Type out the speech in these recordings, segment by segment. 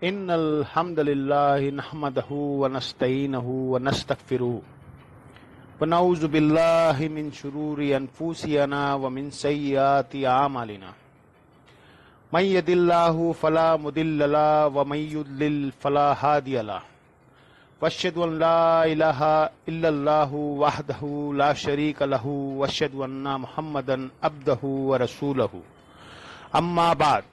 إن الحمد لله نحمده ونستعينه ونستغفره ونعوذ بالله من شرور أنفسنا ومن سيئات أعمالنا من يهد الله فلا مضل له ومن يضلل فلا هادي له وأشهد أن لا إله إلا الله وحده لا شريك له وأشهد أن محمدا عبده ورسوله أما بعد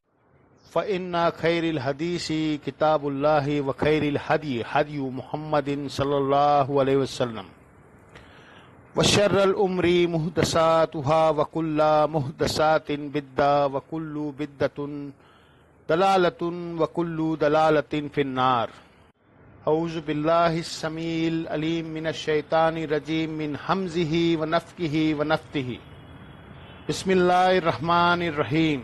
فإن خير الحديث كتاب الله وخير الهدي هدي محمد صلى الله عليه وسلم وشر الأمور محدثاتها وكل محدثات بدعة وكل بدعة ضلالة وكل ضلالة في النار. أعوذ بالله السميع العليم من الشيطان الرجيم من همزه ونفخه ونفثه. بسم الله الرحمن الرحيم.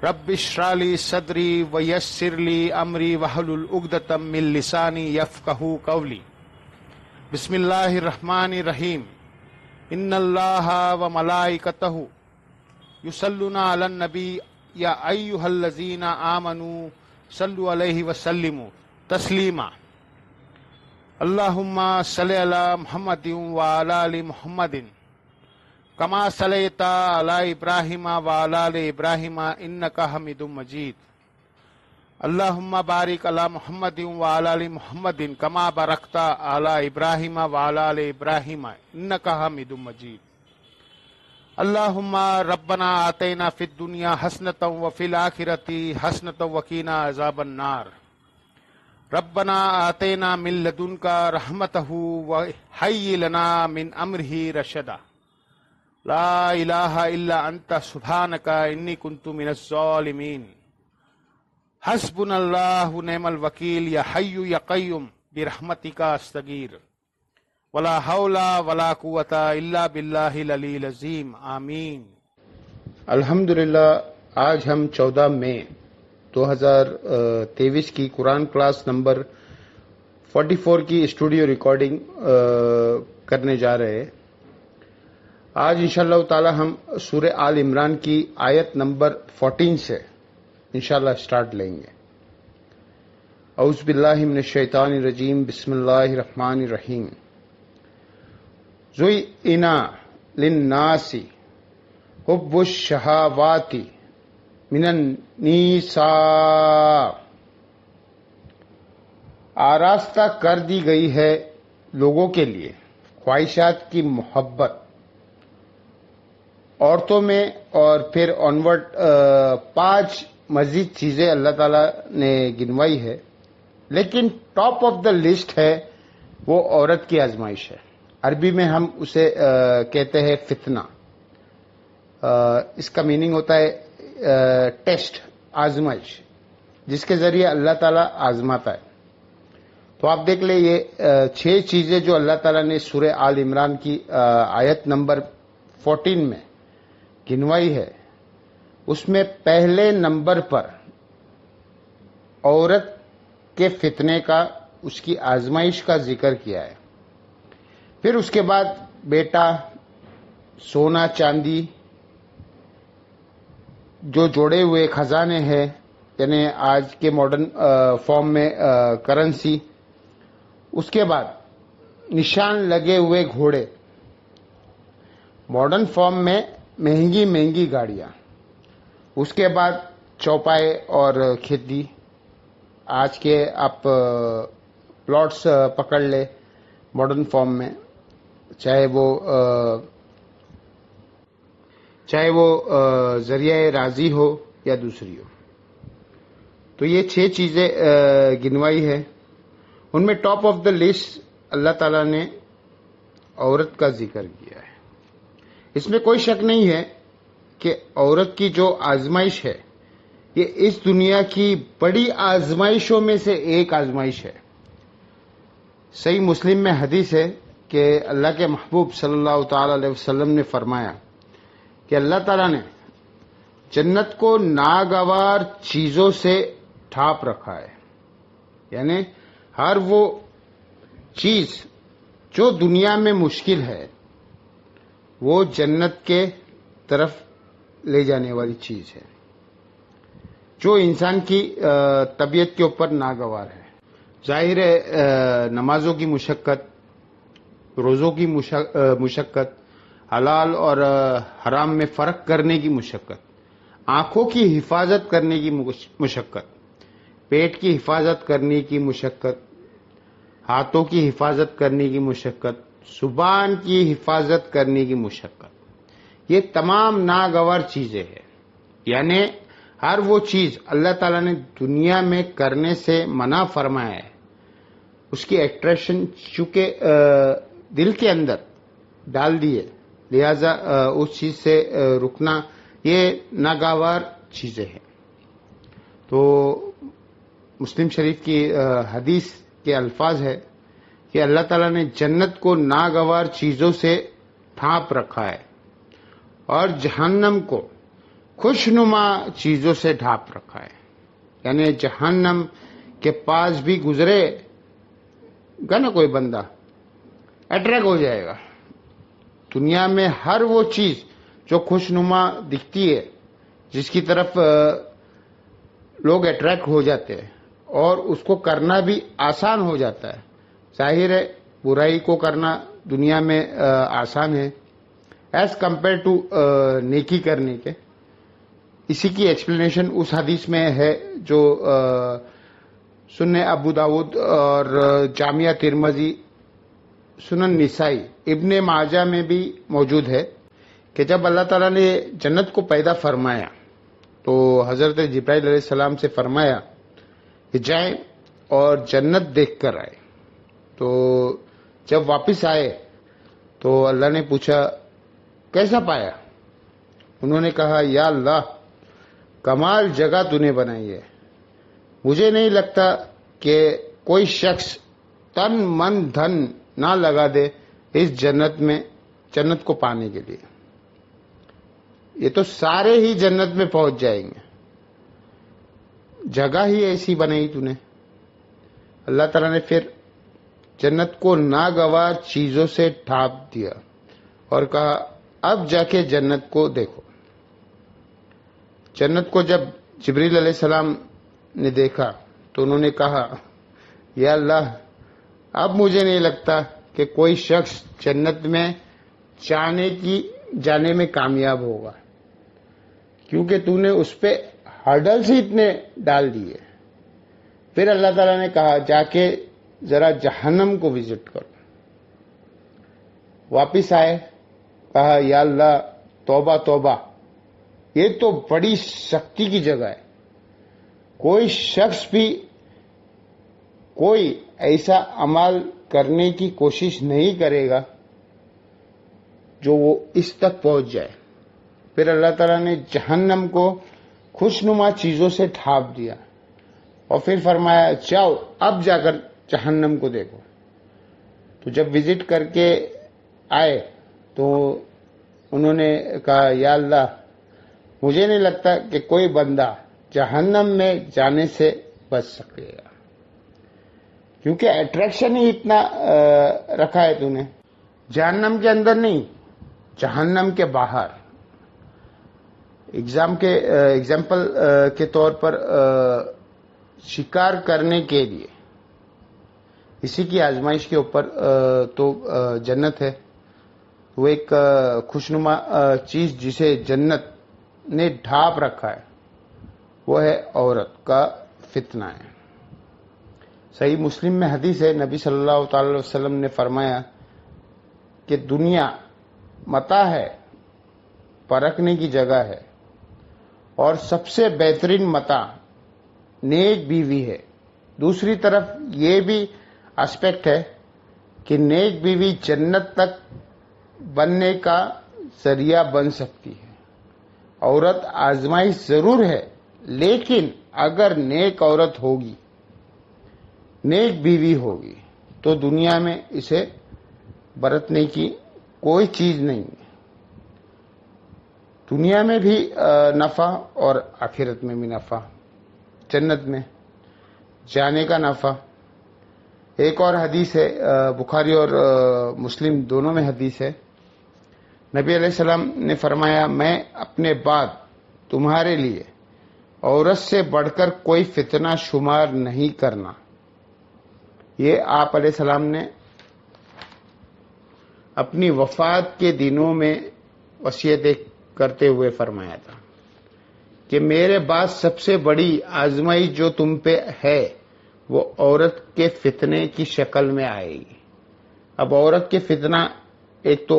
رب اشرح لي صدري ويسر لي امري واحلل عقدة من لساني يفقهوا قولي. بسم الله الرحمن الرحيم. ان الله وملائكته يصلون على النبي يا ايها الذين آمنوا صلوا عليه وسلموا تسلیما. اللهم صل على محمد وعلى آل محمد كما صليت على إبراهيم وعلى آل إبراهيم إنك حميد مجيد. اللهم بارك على محمد وعلى آل محمد كما باركت على إبراهيم وعلى آل إبراهيم إنك حميد مجيد. اللهم ربنا آتنا في الدنيا حسنة وفي الآخرة حسنة وقنا عذاب النار. ربنا آتنا من لدنك رحمته وهيئ لنا من أمره رشدا. لا الہ الا انت سبحانک انی کنت من الظالمین. حسبنا اللہ نعم الوکیل یا حی یا قیوم برحمتک استغیث ولا حول ولا قوة الا باللہ العلی العظیم. آمین. الحمدللہ آج ہم 14 مئی 2023 کی قرآن کلاس نمبر 44 کی اسٹوڈیو ریکارڈنگ کرنے جا رہے ہیں. آج انشاءاللہ تعالی ہم سورہ آل عمران کی آیت نمبر 14 سے انشاءاللہ سٹارٹ لیں گے. اعوذ باللہ من الشیطان الرجیم. بسم اللہ الرحمن الرحیم. زُیِّنَ لِلنَّاسِ حُبُّ الشَّهَوَاتِ مِنَ النِّسَاءِ. آراستہ کر دی گئی ہے لوگوں کے لیے خواہشات کی محبت عورتوں میں، اور پھر آنورڈ 5 مزید چیزیں اللہ تعالیٰ نے گنوائی ہے، لیکن ٹاپ آف دا لسٹ ہے وہ عورت کی آزمائش ہے. عربی میں ہم اسے کہتے ہیں فتنہ. اس کا میننگ ہوتا ہے ٹیسٹ، آزمائش، جس کے ذریعے اللہ تعالیٰ آزماتا ہے. تو آپ دیکھ لیں یہ 6 چیزیں جو اللہ تعالیٰ نے سورہ آل عمران کی آیت نمبر 14 میں گنوائی ہے، اس میں پہلے نمبر پر عورت کے فتنے کا، اس کی آزمائش کا ذکر کیا ہے. پھر اس کے بعد بیٹا، سونا چاندی، جو جوڑے ہوئے خزانے ہیں، یعنی آج کے ماڈرن فارم میں کرنسی. اس کے بعد نشان لگے ہوئے گھوڑے، ماڈرن فارم میں مہنگی مہنگی گاڑیاں. اس کے بعد چوپائے اور کھیتی. آج کے آپ پلاٹس پکڑ لے ماڈرن فارم میں، چاہے وہ ذریعہ راضی ہو یا دوسری ہو. تو یہ 6 چیزیں گنوائی ہے. ان میں ٹاپ آف دا لسٹ اللہ تعالیٰ نے عورت کا ذکر کیا ہے. اس میں کوئی شک نہیں ہے کہ عورت کی جو آزمائش ہے یہ اس دنیا کی بڑی آزمائشوں میں سے ایک آزمائش ہے. صحیح مسلم میں حدیث ہے کہ اللہ کے محبوب صلی اللہ تعالی علیہ وسلم نے فرمایا کہ اللہ تعالیٰ نے جنت کو ناگوار چیزوں سے ڈھانپ رکھا ہے. یعنی ہر وہ چیز جو دنیا میں مشکل ہے وہ جنت کے طرف لے جانے والی چیز ہے. جو انسان کی طبیعت کے اوپر ناگوار ہے. ظاہر ہے نمازوں کی مشقت، روزوں کی مشقت، حلال اور حرام میں فرق کرنے کی مشقت، آنکھوں کی حفاظت کرنے کی مشقت، پیٹ کی حفاظت کرنے کی مشقت، ہاتھوں کی حفاظت کرنے کی مشقت، زبان کی حفاظت کرنے کی مشقت، یہ تمام ناگوار چیزیں ہیں. یعنی ہر وہ چیز اللہ تعالیٰ نے دنیا میں کرنے سے منع فرمایا ہے، اس کی اٹریکشن چونکہ دل کے اندر ڈال دی ہے، لہذا اس چیز سے رکنا یہ ناگوار چیزیں ہیں. تو مسلم شریف کی حدیث کے الفاظ ہے کہ اللہ تعالیٰ نے جنت کو ناگوار چیزوں سے ڈھانپ رکھا ہے اور جہنم کو خوشنما چیزوں سے ڈھانپ رکھا ہے. یعنی جہنم کے پاس بھی گزرے گا نا کوئی بندہ، اٹریکٹ ہو جائے گا. دنیا میں ہر وہ چیز جو خوشنما دکھتی ہے، جس کی طرف لوگ اٹریکٹ ہو جاتے ہیں اور اس کو کرنا بھی آسان ہو جاتا ہے. ظاہر ہے برائی کو کرنا دنیا میں آسان ہے ایز کمپیئر ٹو نیکی کرنے کے. اسی کی ایکسپلینیشن اس حدیث میں ہے جو سنن ابو داود اور جامعہ ترمذی، سنن نسائی، ابن ماجہ میں بھی موجود ہے کہ جب اللہ تعالیٰ نے جنت کو پیدا فرمایا تو حضرت جبرائیل علیہ السلام سے فرمایا کہ جائیں اور جنت دیکھ کر آئے. تو جب واپس آئے تو اللہ نے پوچھا کیسا پایا؟ انہوں نے کہا یا اللہ، کمال جگہ تو نے بنائی ہے، مجھے نہیں لگتا کہ کوئی شخص تن من دھن نہ لگا دے اس جنت کو پانے کے لیے. یہ تو سارے ہی جنت میں پہنچ جائیں گے، جگہ ہی ایسی بنائی تو نے. اللہ تعالیٰ نے پھر جنت کو ناگوار چیزوں سے ڈھانپ دیا اور کہا اب جا کے جنت کو دیکھو. جنت کو جب جبریل علیہ السلام نے دیکھا تو انہوں نے کہا یا اللہ، اب مجھے نہیں لگتا کہ کوئی شخص جنت میں جانے میں کامیاب ہوگا، کیونکہ تو نے اس پہ ہرڈلز ہی اتنے ڈال دیے. پھر اللہ تعالیٰ نے کہا جا کے ذرا جہنم کو وزٹ کرو. واپس آئے، کہا یا اللہ توبہ توبہ، یہ تو بڑی سختی کی جگہ ہے، کوئی شخص بھی کوئی ایسا عمل کرنے کی کوشش نہیں کرے گا جو وہ اس تک پہنچ جائے. پھر اللہ تعالیٰ نے جہنم کو خوشنما چیزوں سے ڈھانپ دیا اور پھر فرمایا جاؤ اب جا کر جہنم کو دیکھو. تو جب وزٹ کر کے آئے تو انہوں نے کہا یا اللہ، مجھے نہیں لگتا کہ کوئی بندہ جہنم میں جانے سے بچ سکے گا، کیونکہ اٹریکشن ہی اتنا رکھا ہے تو نے. جہنم کے اندر نہیں، جہنم کے باہر. ایگزامپل کے طور پر شکار کرنے کے لیے اسی کی آزمائش کے اوپر تو جنت ہے. وہ ایک خوشنما چیز جسے جنت نے ڈھانپ رکھا ہے وہ ہے عورت کا فتنہ ہے. صحیح مسلم میں حدیث ہے، نبی صلی اللہ تعالی علیہ وسلم نے فرمایا کہ دنیا متاع ہے، پرکھنے کی جگہ ہے، اور سب سے بہترین متاع نیک بیوی ہے. دوسری طرف یہ بھی اسپیکٹ ہے کہ نیک بیوی جنت تک بننے کا ذریعہ بن سکتی ہے. عورت آزمائش ضرور ہے، لیکن اگر نیک عورت ہوگی، نیک بیوی ہوگی، تو دنیا میں اسے برتنے کی کوئی چیز نہیں ہے. دنیا میں بھی نفع اور آخرت میں بھی نفع، جنت میں جانے کا نفع. ایک اور حدیث ہے، بخاری اور مسلم دونوں میں حدیث ہے. نبی علیہ السلام نے فرمایا میں اپنے بعد تمہارے لیے عورت سے بڑھ کر کوئی فتنہ شمار نہیں کرنا، یہ آپ علیہ السلام نے اپنی وفات کے دنوں میں وصیت کرتے ہوئے فرمایا تھا کہ میرے بعد سب سے بڑی آزمائی جو تم پہ ہے وہ عورت کے فتنے کی شکل میں آئے گی۔ اب عورت کے فتنہ ایک تو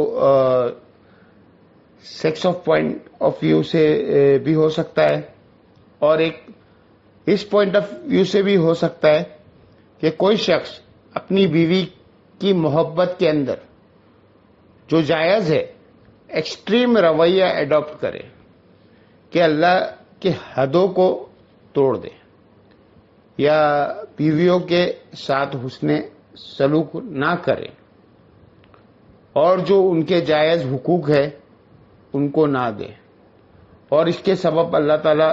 sex of point of view سے بھی ہو سکتا ہے، اور ایک اس پوائنٹ آف ویو سے بھی ہو سکتا ہے کہ کوئی شخص اپنی بیوی کی محبت کے اندر جو جائز ہے ایکسٹریم رویہ ایڈاپٹ کرے کہ اللہ کے حدوں کو توڑ دے، یا بیویوں کے ساتھ حسن سلوک نہ کرے، اور جو ان کے جائز حقوق ہے ان کو نہ دے، اور اس کے سبب اللہ تعالی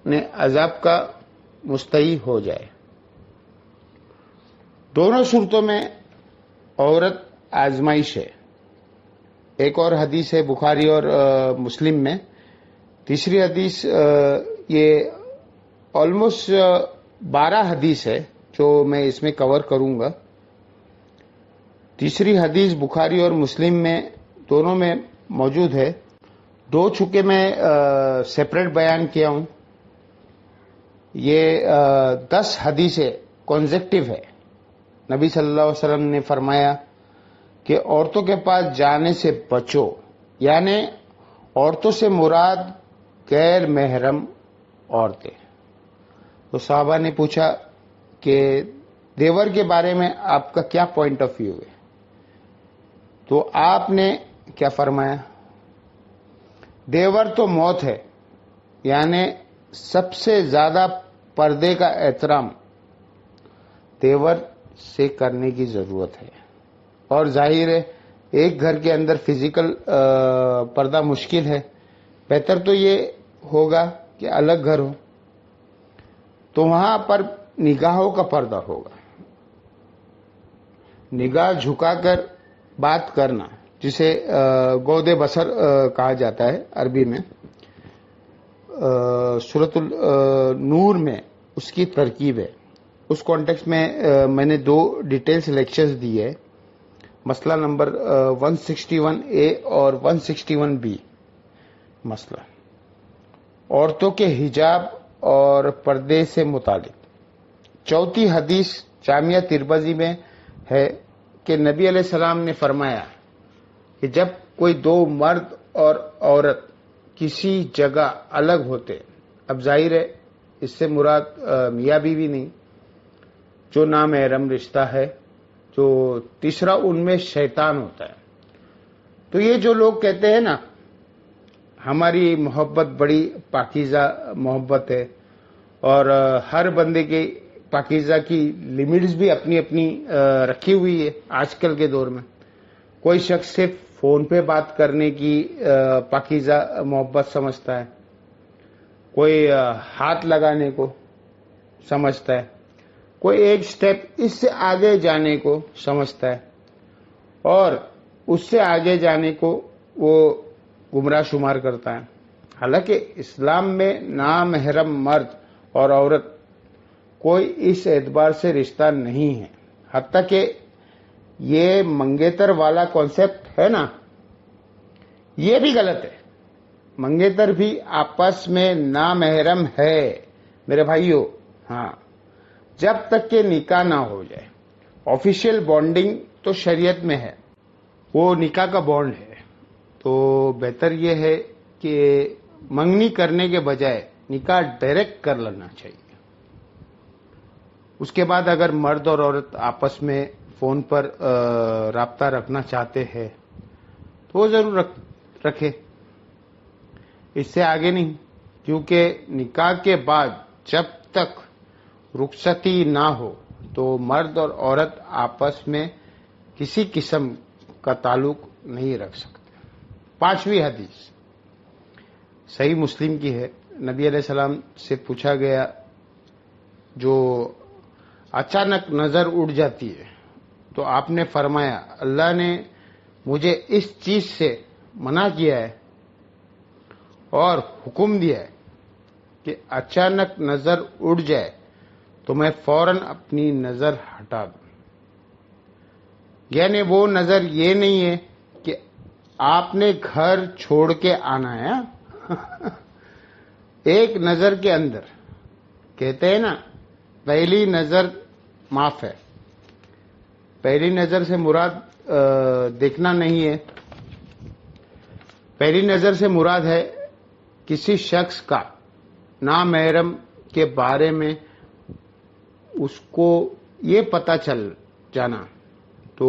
نے عذاب کا مستحق ہو جائے۔ دونوں صورتوں میں عورت آزمائش ہے۔ ایک اور حدیث ہے بخاری اور مسلم میں، تیسری حدیث یہ آلموسٹ 12 حدیث ہے جو میں اس میں کور کروں گا۔ تیسری حدیث بخاری اور مسلم میں دونوں میں موجود ہے، دو چونکہ میں سیپریٹ بیان کیا ہوں۔ یہ 10 حدیثیں کنزیکٹیو ہے۔ نبی صلی اللہ علیہ وسلم نے فرمایا کہ عورتوں کے پاس جانے سے بچو، یعنی عورتوں سے مراد غیر محرم عورتیں۔ تو صحابہ نے پوچھا کہ دیور کے بارے میں آپ کا کیا پوائنٹ آف ویو ہے؟ تو آپ نے کیا فرمایا؟ دیور تو موت ہے، یعنی سب سے زیادہ پردے کا احترام دیور سے کرنے کی ضرورت ہے، اور ظاہر ہے ایک گھر کے اندر فزیکل پردہ مشکل ہے، بہتر تو یہ ہوگا کہ الگ گھر ہو، تو وہاں پر نگاہوں کا پردہ ہوگا۔ نگاہ جھکا کر بات کرنا، جسے گود بصر کہا جاتا ہے عربی میں، سورۃ النور میں اس کی ترکیب ہے۔ اس کانٹیکس میں میں نے 2 ڈیٹیلز لیکچرز دیے، مسئلہ نمبر 161A اور 161B۔ مسئلہ عورتوں کے حجاب اور پردے سے متعلق۔ چوتھی حدیث جامعہ ترمذی میں ہے کہ نبی علیہ السلام نے فرمایا کہ جب کوئی 2 مرد اور عورت کسی جگہ الگ ہوتے، اب ظاہر ہے اس سے مراد میاں بیوی نہیں، جو نامحرم رشتہ ہے، جو تیسرا ان میں شیطان ہوتا ہے۔ تو یہ جو لوگ کہتے ہیں نا ہماری محبت بڑی پاکیزہ محبت ہے، اور ہر بندے کے پاکیزہ کی لمٹس بھی اپنی اپنی رکھی ہوئی ہے۔ آج کل کے دور میں کوئی شخص صرف فون پہ بات کرنے کی پاکیزہ محبت سمجھتا ہے، کوئی ہاتھ لگانے کو سمجھتا ہے، کوئی ایک سٹیپ اس سے آگے جانے کو سمجھتا ہے، اور اس سے آگے جانے کو وہ گمراہ شمار کرتا ہے۔ حالانکہ اسلام میں نامحرم مرد اور عورت کوئی اس اعتبار سے رشتہ نہیں ہے، حتیٰ کہ یہ منگیتر والا کانسیپٹ ہے نا، یہ بھی غلط ہے۔ منگیتر بھی آپس میں نامحرم ہے میرے بھائیوں، ہاں، جب تک کہ نکاح نہ ہو جائے۔ آفیشیل بانڈنگ تو شریعت میں ہے، وہ نکاح کا بانڈ ہے، تو بہتر یہ ہے کہ منگنی کرنے کے بجائے نکاح ڈائریکٹ کر لینا چاہیے۔ اس کے بعد اگر مرد اور عورت آپس میں فون پر رابطہ رکھنا چاہتے ہیں تو وہ ضرور رکھے، اس سے آگے نہیں، کیونکہ نکاح کے بعد جب تک رخصتی نہ ہو تو مرد اور عورت آپس میں کسی قسم کا تعلق نہیں رکھ سکتے۔ 5ویں حدیث صحیح مسلم کی ہے۔ نبی علیہ السلام سے پوچھا گیا جو اچانک نظر اڑ جاتی ہے، تو آپ نے فرمایا اللہ نے مجھے اس چیز سے منع کیا ہے اور حکم دیا ہے کہ اچانک نظر اڑ جائے تو میں فوراً اپنی نظر ہٹا دوں. یعنی وہ نظر یہ نہیں ہے کہ آپ نے گھر چھوڑ کے آنا ہے. ایک نظر کے اندر کہتے ہیں نا پہلی نظر معاف ہے. پہلی نظر سے مراد دیکھنا نہیں ہے. پہلی نظر سے مراد ہے کسی شخص کا نامحرم کے بارے میں اس کو یہ پتہ چل جانا تو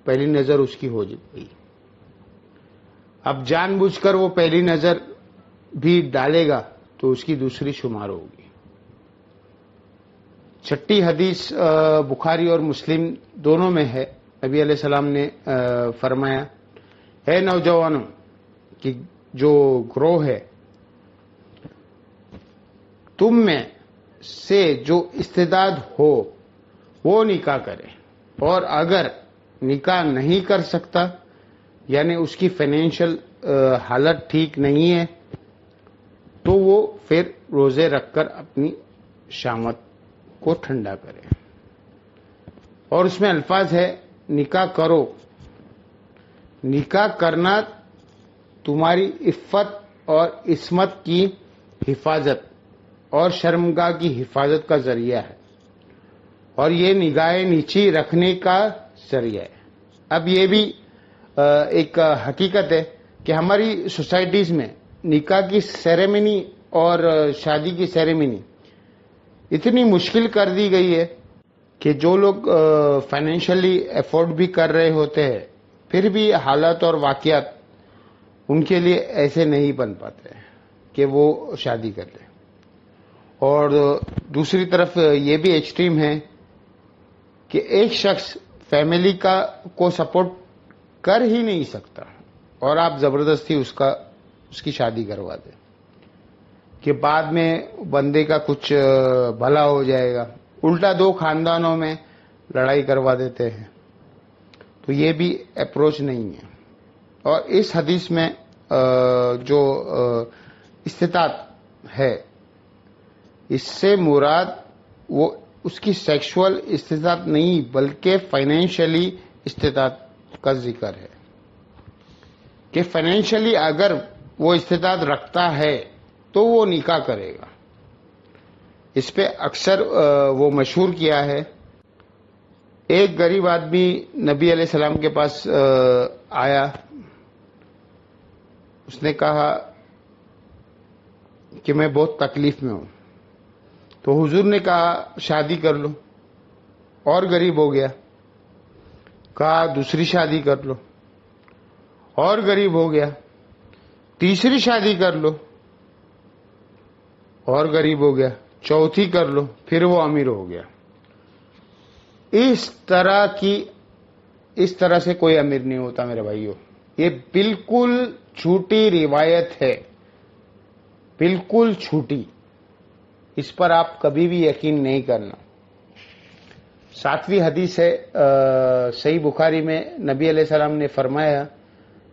پہلی نظر اس کی ہو گئی. اب جان بوجھ کر وہ پہلی نظر بھی ڈالے گا تو اس کی دوسری شمار ہوگی. چھٹی حدیث بخاری اور مسلم دونوں میں ہے. نبی علیہ السلام نے فرمایا اے نوجوانوں کہ جو گروہ ہے تم میں سے جو استعداد ہو وہ نکاح کرے، اور اگر نکاح نہیں کر سکتا یعنی اس کی فائنینشیل حالت ٹھیک نہیں ہے تو وہ پھر روزے رکھ کر اپنی شامت کو ٹھنڈا کرے. اور اس میں الفاظ ہے نکاح کرو. نکاح کرنا تمہاری عفت اور عصمت کی حفاظت اور شرمگاہ کی حفاظت کا ذریعہ ہے، اور یہ نگاہیں نیچی رکھنے کا ذریعہ ہے. اب یہ بھی ایک حقیقت ہے کہ ہماری سوسائٹیز میں نکاح کی سیریمنی اور شادی کی سیریمنی اتنی مشکل کر دی گئی ہے کہ جو لوگ فائنینشلی افورڈ بھی کر رہے ہوتے ہیں پھر بھی حالات اور واقعات ان کے لیے ایسے نہیں بن پاتے کہ وہ شادی کر لیں. اور دوسری طرف یہ بھی ایکسٹریم ہے کہ ایک شخص فیملی کو سپورٹ کر ہی نہیں سکتا اور آپ زبردستی اس کی شادی کروا دیں کہ بعد میں بندے کا کچھ بھلا ہو جائے گا. الٹا دو خاندانوں میں لڑائی کروا دیتے ہیں. تو یہ بھی اپروچ نہیں ہے. اور اس حدیث میں جو استطاعت ہے اس سے مراد وہ اس کی سیکشول استطاعت نہیں بلکہ فائنینشلی استطاعت کا ذکر ہے کہ فائنینشلی اگر وہ استطاعت رکھتا ہے تو وہ نکاح کرے گا. اس پہ اکثر وہ مشہور کیا ہے. ایک غریب آدمی نبی علیہ السلام کے پاس آیا. اس نے کہا کہ میں بہت تکلیف میں ہوں. تو حضور نے کہا شادی کر لو. اور غریب ہو گیا. کہا دوسری شادی کر لو. اور غریب ہو گیا. تیسری شادی کر لو. اور غریب ہو گیا. چوتھی کر لو. پھر وہ امیر ہو گیا. اس طرح سے کوئی امیر نہیں ہوتا میرے بھائیوں. یہ بالکل جھوٹی روایت ہے. بالکل جھوٹی. اس پر آپ کبھی بھی یقین نہیں کرنا. 7ویں حدیث ہے صحیح بخاری میں نبی علیہ السلام نے فرمایا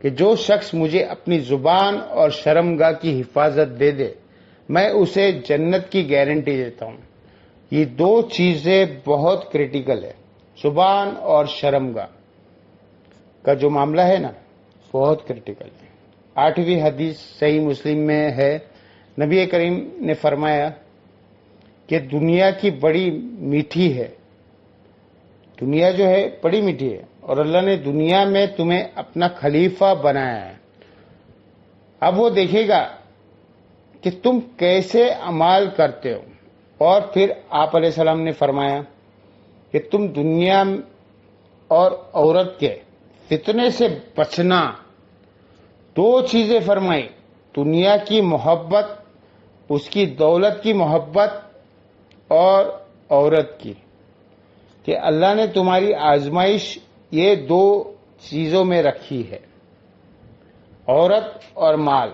کہ جو شخص مجھے اپنی زبان اور شرمگاہ کی حفاظت دے دے میں اسے جنت کی گارنٹی دیتا ہوں. یہ دو چیزیں بہت کریٹیکل ہے. زبان اور شرمگاہ کا جو معاملہ ہے نا بہت کریٹیکل ہے. 8ویں حدیث صحیح مسلم میں ہے. نبی کریم نے فرمایا کہ دنیا کی بڑی میٹھی ہے. دنیا جو ہے بڑی میٹھی ہے اور اللہ نے دنیا میں تمہیں اپنا خلیفہ بنایا ہے. اب وہ دیکھے گا کہ تم کیسے اعمال کرتے ہو. اور پھر آپ علیہ السلام نے فرمایا کہ تم دنیا اور عورت کے فتنے سے بچنا. 2 چیزیں فرمائی. دنیا کی محبت، اس کی دولت کی محبت اور عورت کی، کہ اللہ نے تمہاری آزمائش یہ 2 چیزوں میں رکھی ہے، عورت اور مال.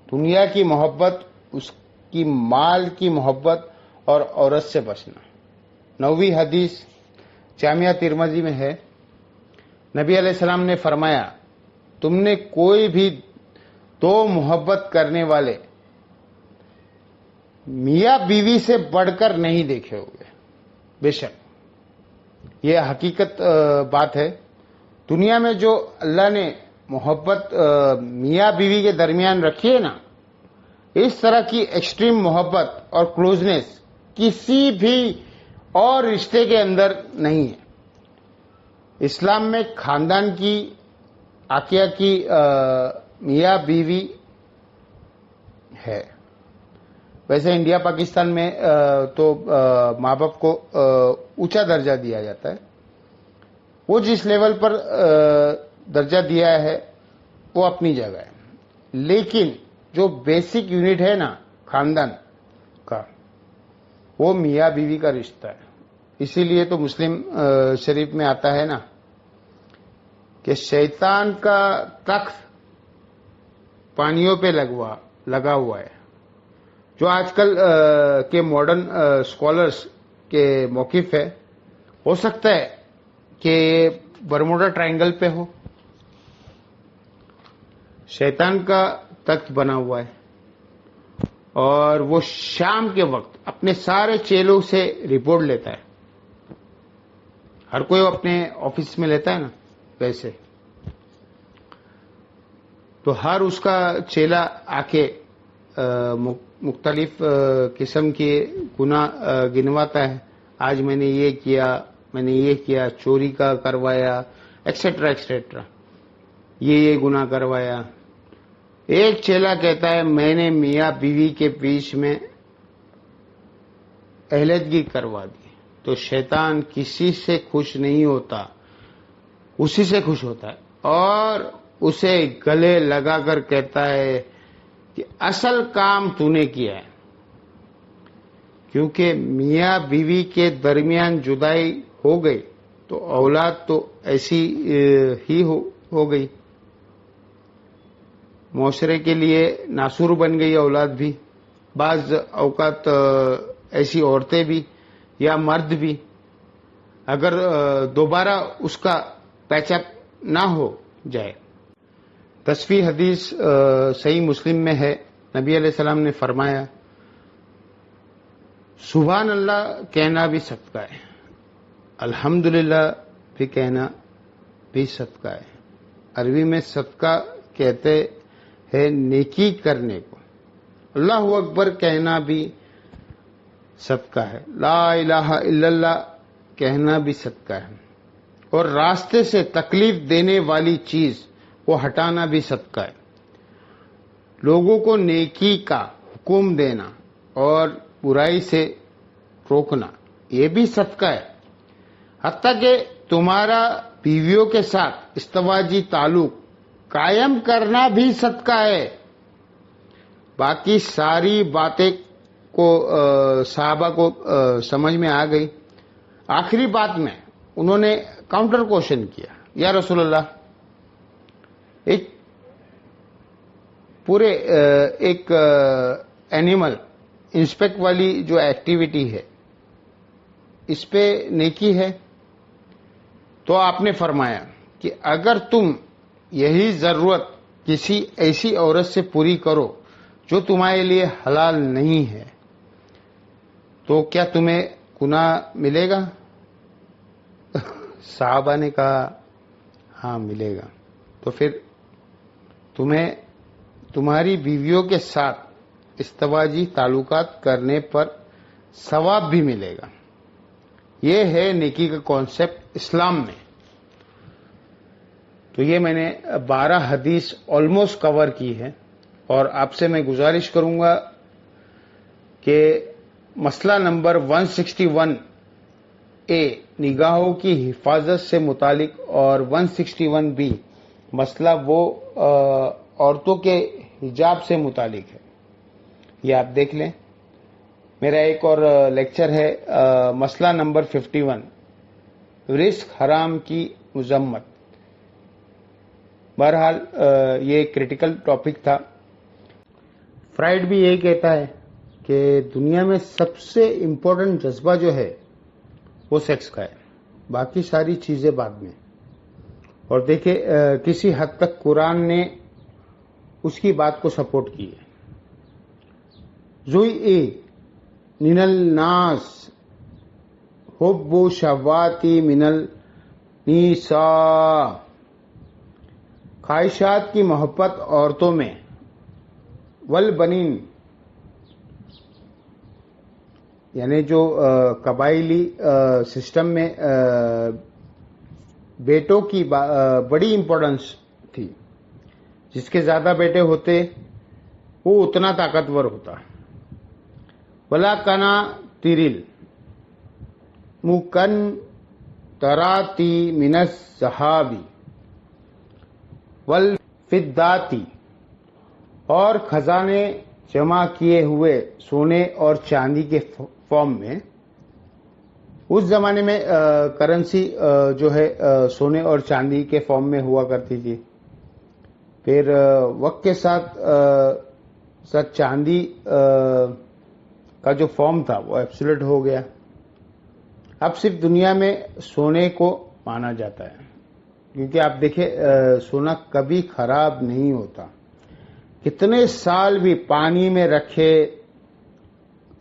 دنیا کی محبت، اس کی مال کی محبت اور عورت سے بچنا. 9ویں حدیث جامعہ ترمذی میں ہے. نبی علیہ السلام نے فرمایا تم نے کوئی بھی 2 محبت کرنے والے میاں بیوی سے بڑھ کر نہیں دیکھے ہوگے. بے شک یہ حقیقت بات ہے. دنیا میں جو اللہ نے محبت میاں بیوی کے درمیان رکھی ہے نا، اس طرح کی ایکسٹریم محبت اور کلوزنس کسی بھی اور رشتے کے اندر نہیں ہے. اسلام میں خاندان کی عقیہ کی میاں بیوی ہے. ویسے انڈیا پاکستان میں تو ماں باپ کو اونچا درجہ دیا جاتا ہے. وہ جس لیول پر درجہ دیا ہے وہ اپنی جگہ ہے، لیکن جو بیسک یونٹ ہے نا خاندان کا، وہ میاں بیوی کا رشتہ ہے. اسی لیے تو مسلم شریف میں آتا ہے نا کہ شیطان کا تخت پانیوں پہ لگا ہوا ہے. جو آج کل کے ماڈرن اسکالرس کے موقف ہے، ہو سکتا ہے کہ برموڈا ٹرائنگل پہ ہو. شیطان کا تخت بنا ہوا ہے اور وہ شام کے وقت اپنے سارے چیلوں سے رپورٹ لیتا ہے. ہر کوئی اپنے آفس میں لیتا ہے نا، ویسے تو ہر اس کا چیلا آ کے مختلف قسم کے گناہ گنواتا ہے. آج میں نے یہ کیا، میں نے یہ کیا، چوری کا کروایا، ایکسیٹرا ایکسیٹرا، یہ گناہ کروایا. ایک چیلا کہتا ہے میں نے میاں بیوی کے بیچ میں علیحدگی کروا دی. تو شیطان کسی سے خوش نہیں ہوتا، اسی سے خوش ہوتا ہے اور اسے گلے لگا کر کہتا ہے کہ اصل کام تو نے کیا ہے. کیونکہ میاں بیوی کے درمیان جدائی ہو گئی تو اولاد تو ایسی ہی ہو گئی. معاشرے کے لیے ناسور بن گئی اولاد بھی. بعض اوقات ایسی عورتیں بھی یا مرد بھی اگر دوبارہ اس کا پیچ اپ نہ ہو جائے. 10ویں حدیث صحیح مسلم میں ہے. نبی علیہ السلام نے فرمایا سبحان اللہ کہنا بھی صدقہ ہے، الحمدللہ بھی کہنا بھی صدقہ ہے. عربی میں صدقہ کہتے ہیں نیکی کرنے کو. اللہ اکبر کہنا بھی صدقہ ہے. لا الہ الا اللہ کہنا بھی صدقہ ہے. اور راستے سے تکلیف دینے والی چیز وہ ہٹانا بھی صدقہ ہے. لوگوں کو نیکی کا حکم دینا اور برائی سے روکنا یہ بھی صدقہ ہے. حتیٰ کہ تمہارا بیویوں کے ساتھ ازدواجی تعلق قائم کرنا بھی صدقہ ہے. باقی ساری باتیں کو صحابہ کو سمجھ میں آ گئی. آخری بات میں انہوں نے کاؤنٹر کوشچن کیا، یا رسول اللہ ایک پورے ایک اینیمل انسپیکٹ والی جو ایکٹیویٹی ہے اس پہ نیکی ہے؟ تو آپ نے فرمایا کہ اگر تم یہی ضرورت کسی ایسی عورت سے پوری کرو جو تمہارے لیے حلال نہیں ہے تو کیا تمہیں گناہ ملے گا؟ صحابہ نے کہا ہاں ملے گا. تو پھر تمہیں تمہاری بیویوں کے ساتھ ازدواجی تعلقات کرنے پر ثواب بھی ملے گا. یہ ہے نیکی کا کانسیپٹ اسلام میں. تو یہ میں نے 12 حدیث آلموسٹ کور کی ہے اور آپ سے میں گزارش کروں گا کہ مسئلہ نمبر 161 نگاہوں کی حفاظت سے متعلق اور 161 مسئلہ وہ عورتوں کے حجاب سے متعلق ہے. یہ آپ دیکھ لیں. میرا ایک اور لیکچر ہے مسئلہ نمبر 51 رزق حرام کی مذمت. بہرحال یہ کریٹیکل ٹاپک تھا. فرائڈ بھی یہی کہتا ہے کہ دنیا میں سب سے امپورٹنٹ جذبہ جو ہے وہ سیکس کا ہے، باقی ساری چیزیں بعد میں. اور دیکھیں کسی حد تک قرآن نے اس کی بات کو سپورٹ کی ہے. زوئی من الناس حب شہواتی من النساء، خواہشات کی محبت عورتوں میں، والبنین یعنی جو قبائلی سسٹم میں بیٹوں کی بڑی امپورٹنس تھی، جس کے زیادہ بیٹے ہوتے وہ اتنا طاقتور ہوتا. ولا کنا تیرل مکن تراتی من الذہابی والفداتی، اور خزانے جمع کیے ہوئے سونے اور چاندی کے فارم میں. اس زمانے میں کرنسی جو ہے سونے اور چاندی کے فارم میں ہوا کرتی تھی. پھر وقت کے ساتھ چاندی کا جو فارم تھا وہ ایبسولوٹ ہو گیا. اب صرف دنیا میں سونے کو مانا جاتا ہے، کیونکہ آپ دیکھیں سونا کبھی خراب نہیں ہوتا. کتنے سال بھی پانی میں رکھے،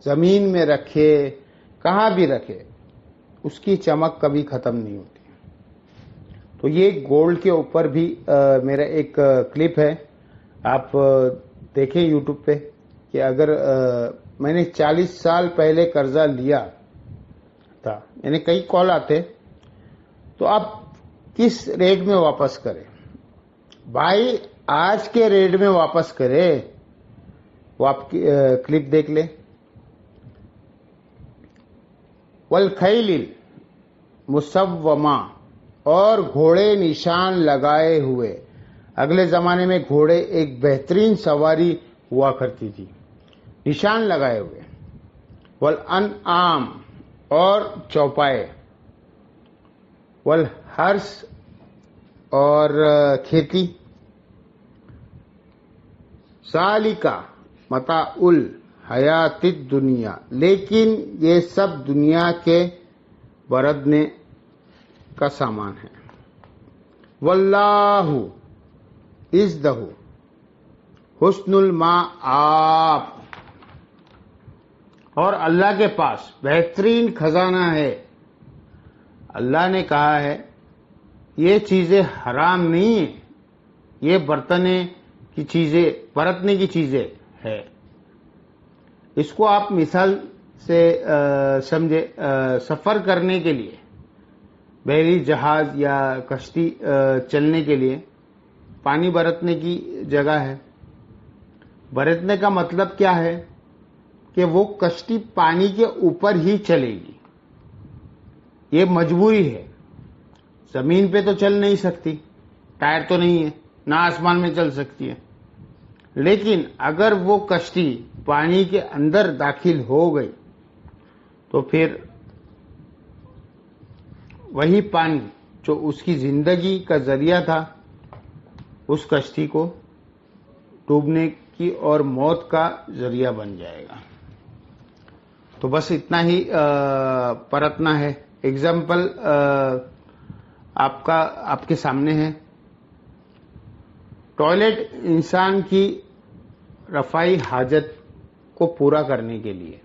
زمین میں رکھے، کہاں بھی رکھے، اس کی چمک کبھی ختم نہیں ہوتی. تو یہ گولڈ کے اوپر بھی میرا ایک کلپ ہے، آپ دیکھیں یوٹیوب پہ کہ اگر میں نے 40 سال پہلے قرضہ لیا تھا، یعنی کئی کال آتے، تو آپ کس ریٹ میں واپس کریں؟ بھائی آج کے ریٹ میں واپس کرے. وہ آپ کی کلپ دیکھ لیں. والخیل مسومہ، اور گھوڑے نشان لگائے ہوئے. اگلے زمانے میں گھوڑے ایک بہترین سواری ہوا کرتی تھی، نشان لگائے ہوئے. والانعام، اور چوپائے. والحرث، اور کھیتی. ذالک متاع الحیات الدنیا، لیکن یہ سب دنیا کے بردنے کا سامان ہے. واللہ عزہ حسن المآب، اور اللہ کے پاس بہترین خزانہ ہے. اللہ نے کہا ہے یہ چیزیں حرام نہیں ہیں، یہ برتنے کی چیزیں، برتنے کی چیزیں ہے. اس کو آپ مثال سے سمجھے. سفر کرنے کے لیے بحری جہاز یا کشتی چلنے کے لیے پانی برتنے کی جگہ ہے. برتنے کا مطلب کیا ہے کہ وہ کشتی پانی کے اوپر ہی چلے گی. یہ مجبوری ہے، زمین پہ تو چل نہیں سکتی، ٹائر تو نہیں ہے، نہ آسمان میں چل سکتی ہے. لیکن اگر وہ کشتی پانی کے اندر داخل ہو گئی تو پھر وہی پانی جو اس کی زندگی کا ذریعہ تھا، اس کشتی کو ڈوبنے کی اور موت کا ذریعہ بن جائے گا. تو بس اتنا ہی پرتنا ہے. ایگزامپل آپ کے سامنے ہے. ٹوائلٹ انسان کی رفاعی حاجت کو پورا کرنے کے لیے،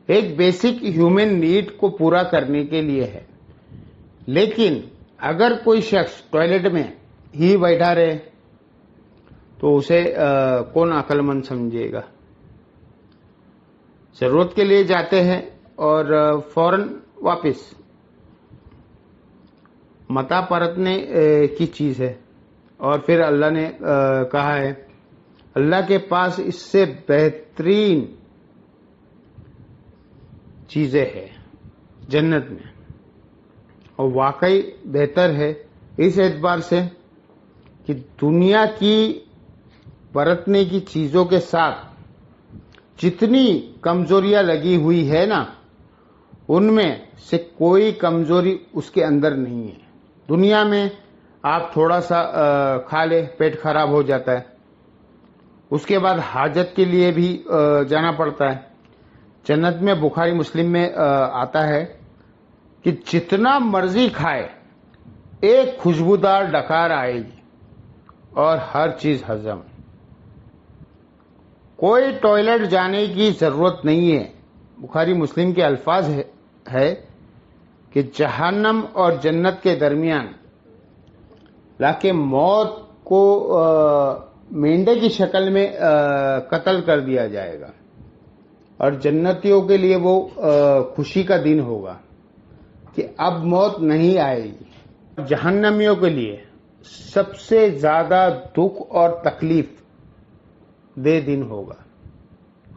ایک بیسک ہیومن نیڈ کو پورا کرنے کے لیے ہے. لیکن اگر کوئی شخص ٹوائلٹ میں ہی بیٹھا رہے تو اسے کون عقل مند سمجھے گا؟ ضرورت کے لیے جاتے ہیں اور فوراً واپس. متا پرتنے کی چیز ہے. اور پھر اللہ نے کہا ہے اللہ کے پاس اس سے بہترین چیزیں ہیں جنت میں، اور واقعی بہتر ہے اس اعتبار سے کہ دنیا کی برتنے کی چیزوں کے ساتھ جتنی کمزوریاں لگی ہوئی ہے نا، ان میں سے کوئی کمزوری اس کے اندر نہیں ہے. دنیا میں آپ تھوڑا سا کھا لے پیٹ خراب ہو جاتا ہے، اس کے بعد حاجت کے لیے بھی جانا پڑتا ہے. جنت میں بخاری مسلم میں آتا ہے کہ جتنا مرضی کھائے ایک خوشبودار ڈکار آئے گی اور ہر چیز ہضم. کوئی ٹوائلٹ جانے کی ضرورت نہیں ہے، بخاری مسلم کے الفاظ ہے کہ جہنم اور جنت کے درمیان لا کے موت کو مینڈے کی شکل میں قتل کر دیا جائے گا، اور جنتیوں کے لیے وہ خوشی کا دن ہوگا کہ اب موت نہیں آئے گی۔ جہنمیوں کے لیے سب سے زیادہ دکھ اور تکلیف دہ دن ہوگا۔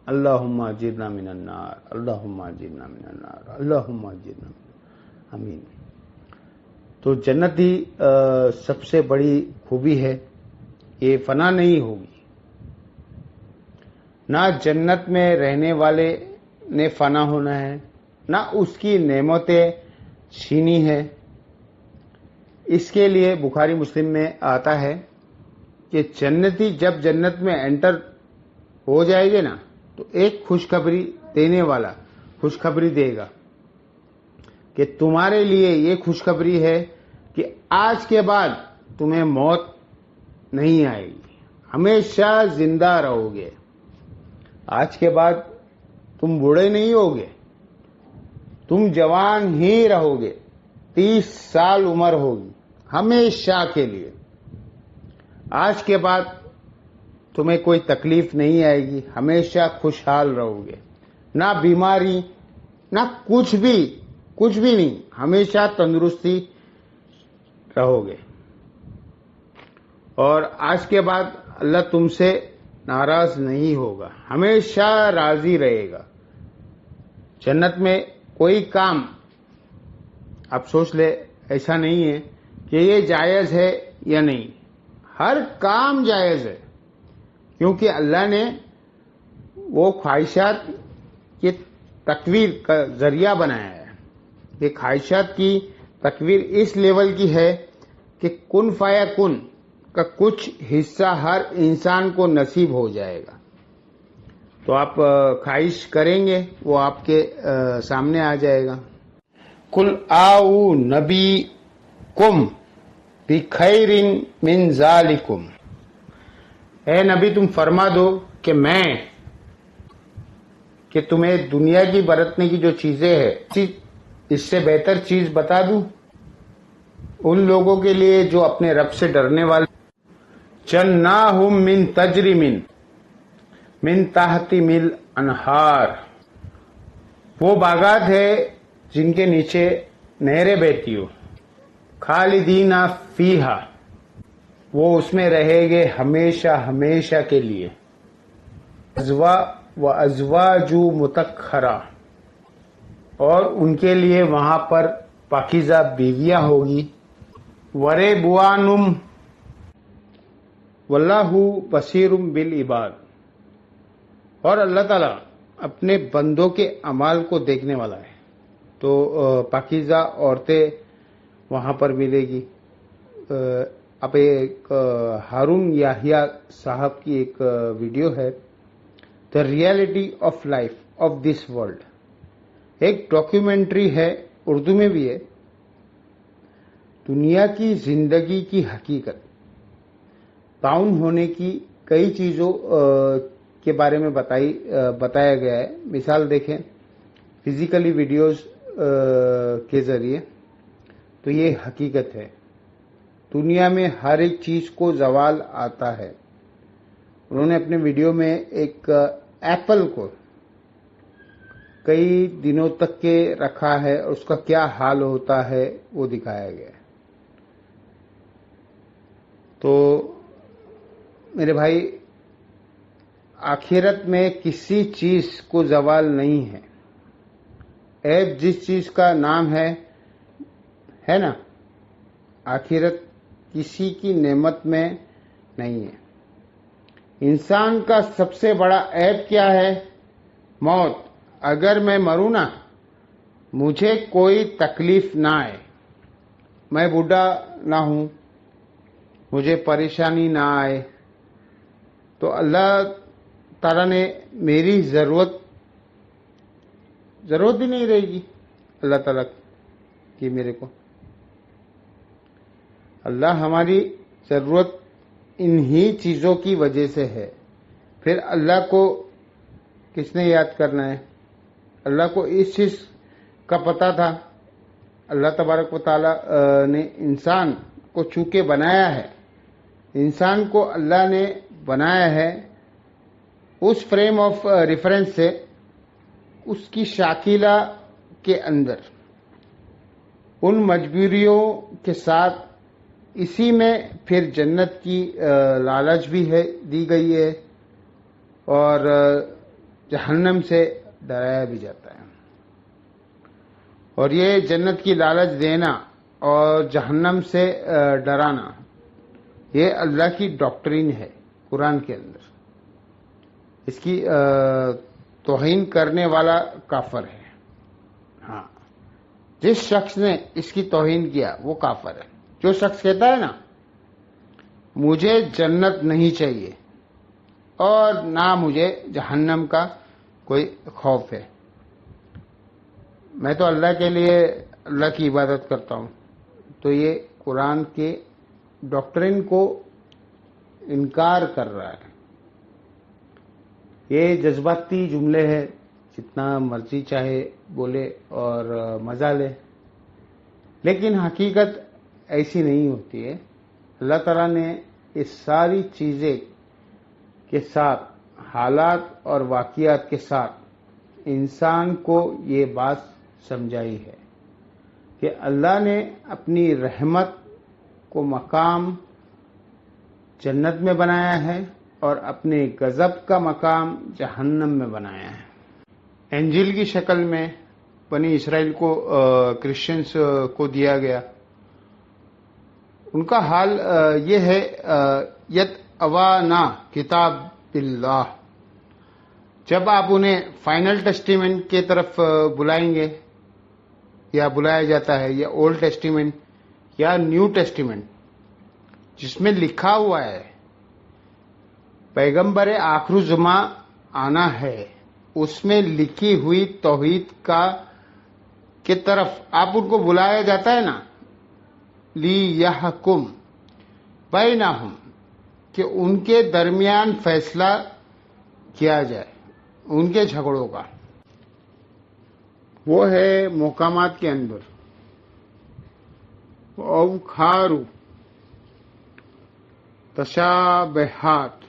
اللہم اجرنا من النار، اللہم اجرنا من النار، اللہم اجرنا من النار، آمین۔ تو جنتی سب سے بڑی خوبی ہے، یہ فنا نہیں ہوگی۔ نہ جنت میں رہنے والے نے فنا ہونا ہے، نہ اس کی نعمتیں چھینی ہے۔ اس کے لیے بخاری مسلم میں آتا ہے کہ جنتی جب جنت میں انٹر ہو جائے گے نا تو ایک خوشخبری دینے والا خوشخبری دے گا کہ تمہارے لیے یہ خوشخبری ہے کہ آج کے بعد تمہیں موت نہیں آئے گی، ہمیشہ زندہ رہو گے۔ آج کے بعد تم بوڑھے نہیں ہوگے، تم جوان ہی رہو گے، 30 سال عمر ہوگی ہمیشہ کے لیے۔ آج کے بعد تمہیں کوئی تکلیف نہیں آئے گی، ہمیشہ خوشحال رہو گے، نہ بیماری نہ کچھ بھی نہیں، ہمیشہ تندرستی رہو گے۔ اور آج کے بعد اللہ تم سے ناراض نہیں ہوگا، ہمیشہ راضی رہے گا۔ جنت میں کوئی کام آپ سوچ لے ایسا نہیں ہے کہ یہ جائز ہے یا نہیں، ہر کام جائز ہے، کیونکہ اللہ نے وہ خواہشات کی تکویر کا ذریعہ بنایا ہے۔ یہ خواہشات کی تکویر اس لیول کی ہے کہ کن فیا کن کا کچھ حصہ ہر انسان کو نصیب ہو جائے گا۔ تو آپ خواہش کریں گے وہ آپ کے سامنے آ جائے گا۔ قل آؤ نبی کم بخیر من ذالکم، اے نبی تم فرما دو کہ میں کہ تمہیں دنیا کی برتنے کی جو چیزیں ہیں اس سے بہتر چیز بتا دوں ان لوگوں کے لیے جو اپنے رب سے ڈرنے والے۔ جناہم من تجری من تحتہم الانہار، وہ باغات ہے جن کے نیچے نہریں بہتی ہو، خالدین فیہا، وہ اس میں رہیں گے ہمیشہ ہمیشہ کے لیے۔ ازواج مطہرہ، اور ان کے لیے وہاں پر پاکیزہ بیویاں ہوگی۔ ورضوان واللہ بصیر بالعباد، اور اللہ تعالیٰ اپنے بندوں کے اعمال کو دیکھنے والا ہے۔ تو پاکیزہ عورتیں وہاں پر ملے گی۔ اب ایک ہارون یحییٰ صاحب کی ایک ویڈیو ہے، the reality of life of this world, ایک ڈاکیومنٹری ہے، اردو میں بھی ہے، دنیا کی زندگی کی حقیقت، تعاون ہونے کی کئی چیزوں کے بارے میں بتایا گیا ہے۔ مثال دیکھیں فزیکلی ویڈیوز کے ذریعے، تو یہ حقیقت ہے۔ دنیا میں ہر ایک چیز کو زوال آتا ہے۔ انہوں نے اپنے ویڈیو میں ایک ایپل کو کئی دنوں تک کے رکھا ہے اور اس کا کیا حال ہوتا ہے وہ دکھایا گیا ہے۔ تو میرے بھائی، آخرت میں کسی چیز کو زوال نہیں ہے۔ عیب جس چیز کا نام ہے نا، آخرت کسی کی نعمت میں نہیں ہے۔ انسان کا سب سے بڑا عیب کیا ہے؟ موت۔ اگر میں مروں نا، مجھے کوئی تکلیف نہ آئے، میں بوڑھا نہ ہوں، مجھے پریشانی نہ آئے، تو اللہ تعالیٰ نے میری ضرورت بھی نہیں رہے گی اللہ تعالیٰ کی میرے کو۔ اللہ ہماری ضرورت انہی چیزوں کی وجہ سے ہے، پھر اللہ کو کس نے یاد کرنا ہے؟ اللہ کو اس چیز کا پتہ تھا. اللہ تبارک و تعالی نے انسان کو چونکہ بنایا ہے، انسان کو اللہ نے بنایا ہے اس فریم آف ریفرنس سے، اس کی شاکلہ کے اندر ان مجبوریوں کے ساتھ، اسی میں پھر جنت کی لالچ بھی ہے دی گئی ہے اور جہنم سے ڈرایا بھی جاتا ہے. اور یہ جنت کی لالچ دینا اور جہنم سے ڈرانا یہ اللہ کی ڈاکٹرین ہے قرآن کے اندر. اس کی توہین کرنے والا کافر ہے. ہاں، جس شخص نے اس کی توہین کیا وہ کافر ہے. جو شخص کہتا ہے نا مجھے جنت نہیں چاہیے اور نہ مجھے جہنم کا کوئی خوف ہے، میں تو اللہ کے لیے اللہ کی عبادت کرتا ہوں، تو یہ قرآن کے ڈاکٹرین کو انکار کر رہا ہے. یہ جذباتی جملے ہیں، جتنا مرضی چاہے بولے اور مزہ لے، لیکن حقیقت ایسی نہیں ہوتی ہے. اللہ تعالیٰ نے اس ساری چیزیں کے ساتھ، حالات اور واقعات کے ساتھ انسان کو یہ بات سمجھائی ہے کہ اللہ نے اپنی رحمت کو مقام جنت میں بنایا ہے اور اپنے غضب کا مقام جہنم میں بنایا ہے. انجیل کی شکل میں بنی اسرائیل کو کرسچنز کو دیا گیا. ان کا حال یہ ہے یت اوانا کتاب اللہ. جب آپ انہیں فائنل ٹیسٹیمنٹ کی طرف بلائیں گے یا بلایا جاتا ہے، یا اولڈ ٹیسٹیمنٹ یا نیو ٹیسٹیمنٹ، جس میں لکھا ہوا ہے پیغمبر آخر الزماں آنا ہے، اس میں لکھی ہوئی توحید کی طرف آپ ان کو بلایا جاتا ہے نا، لیحکم بینہم، کہ ان کے درمیان فیصلہ کیا جائے ان کے جھگڑوں کا. وہ ہے محکمات کے اندر اوکھارو تشابہات،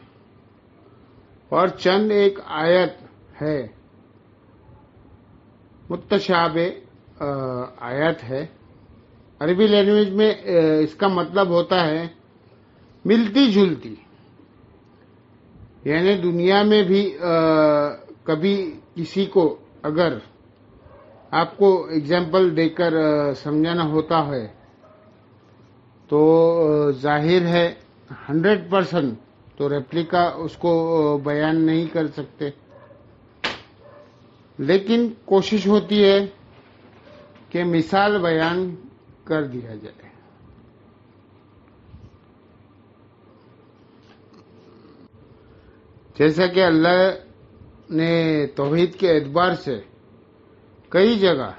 اور چند ایک آیت ہے متشابہ آیت ہے. عربی لینگویج میں اس کا مطلب ہوتا ہے ملتی جلتی، یعنی دنیا میں بھی کبھی کسی کو اگر آپ کو اگزامپل دے کر سمجھانا ہوتا ہے تو ظاہر ہے 100% تو ریپلیکا اس کو بیان نہیں کر سکتے، لیکن کوشش ہوتی ہے کہ مثال بیان کر دیا جائے. جیسا کہ اللہ نے توحید کے اعتبار سے کئی جگہ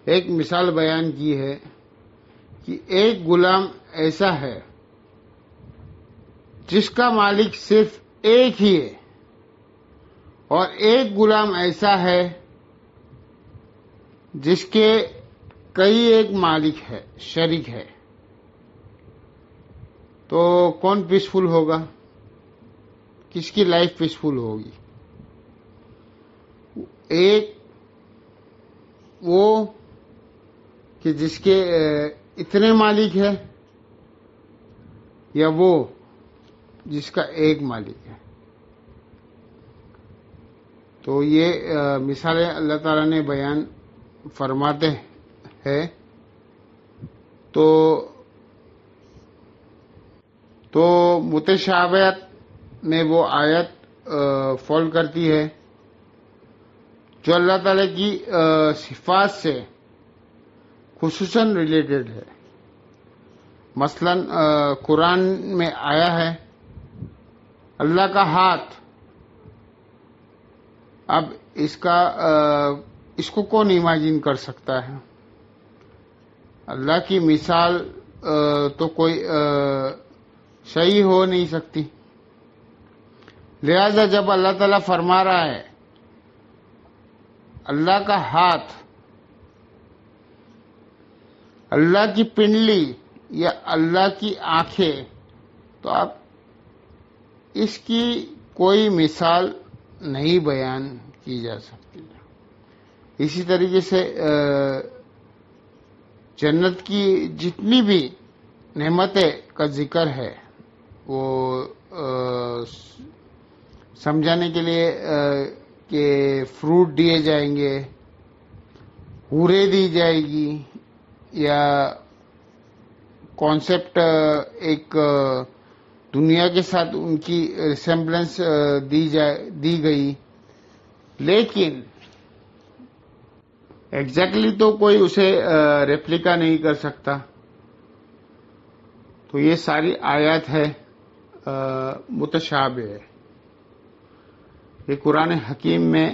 ایک مثال بیان کی ہے کہ ایک غلام ایسا ہے جس کا مالک صرف ایک ہی ہے، اور ایک غلام ایسا ہے جس کے کئی ایک مالک ہے، شریک ہے. تو کون پیسفل ہوگا؟ کس کی لائف پیسفل ہوگی؟ ایک وہ کہ جس کے اتنے مالک ہے، یا وہ جس کا ایک مالک ہے؟ تو یہ مثالیں اللہ تعالیٰ نے بیان فرماتے ہیں. تو متشابہت میں وہ آیت فال کرتی ہے جو اللہ تعالیٰ کی صفات سے خصوصاً ریلیٹڈ ہے. مثلا قرآن میں آیا ہے اللہ کا ہاتھ. اب اس کو کون امیجن کر سکتا ہے؟ اللہ کی مثال تو کوئی صحیح ہو نہیں سکتی. لہذا جب اللہ تعالیٰ فرما رہا ہے اللہ کا ہاتھ، اللہ کی پنڈلی یا اللہ کی آنکھیں، تو آپ اس کی کوئی مثال نہیں بیان کی جا سکتی. اسی طریقے سے جنت کی جتنی بھی نعمتیں کا ذکر ہے وہ سمجھانے کے لیے کہ فروٹ دیے جائیں گے، حوریں دی جائے گی، یا کانسیپٹ ایک دنیا کے ساتھ ان کی ریسمبلنس دی گئی، لیکن ایگزیکٹلی تو کوئی اسے ریپلیکا نہیں کر سکتا. تو یہ ساری آیات ہے متشابہ ہے. یہ قرآن حکیم میں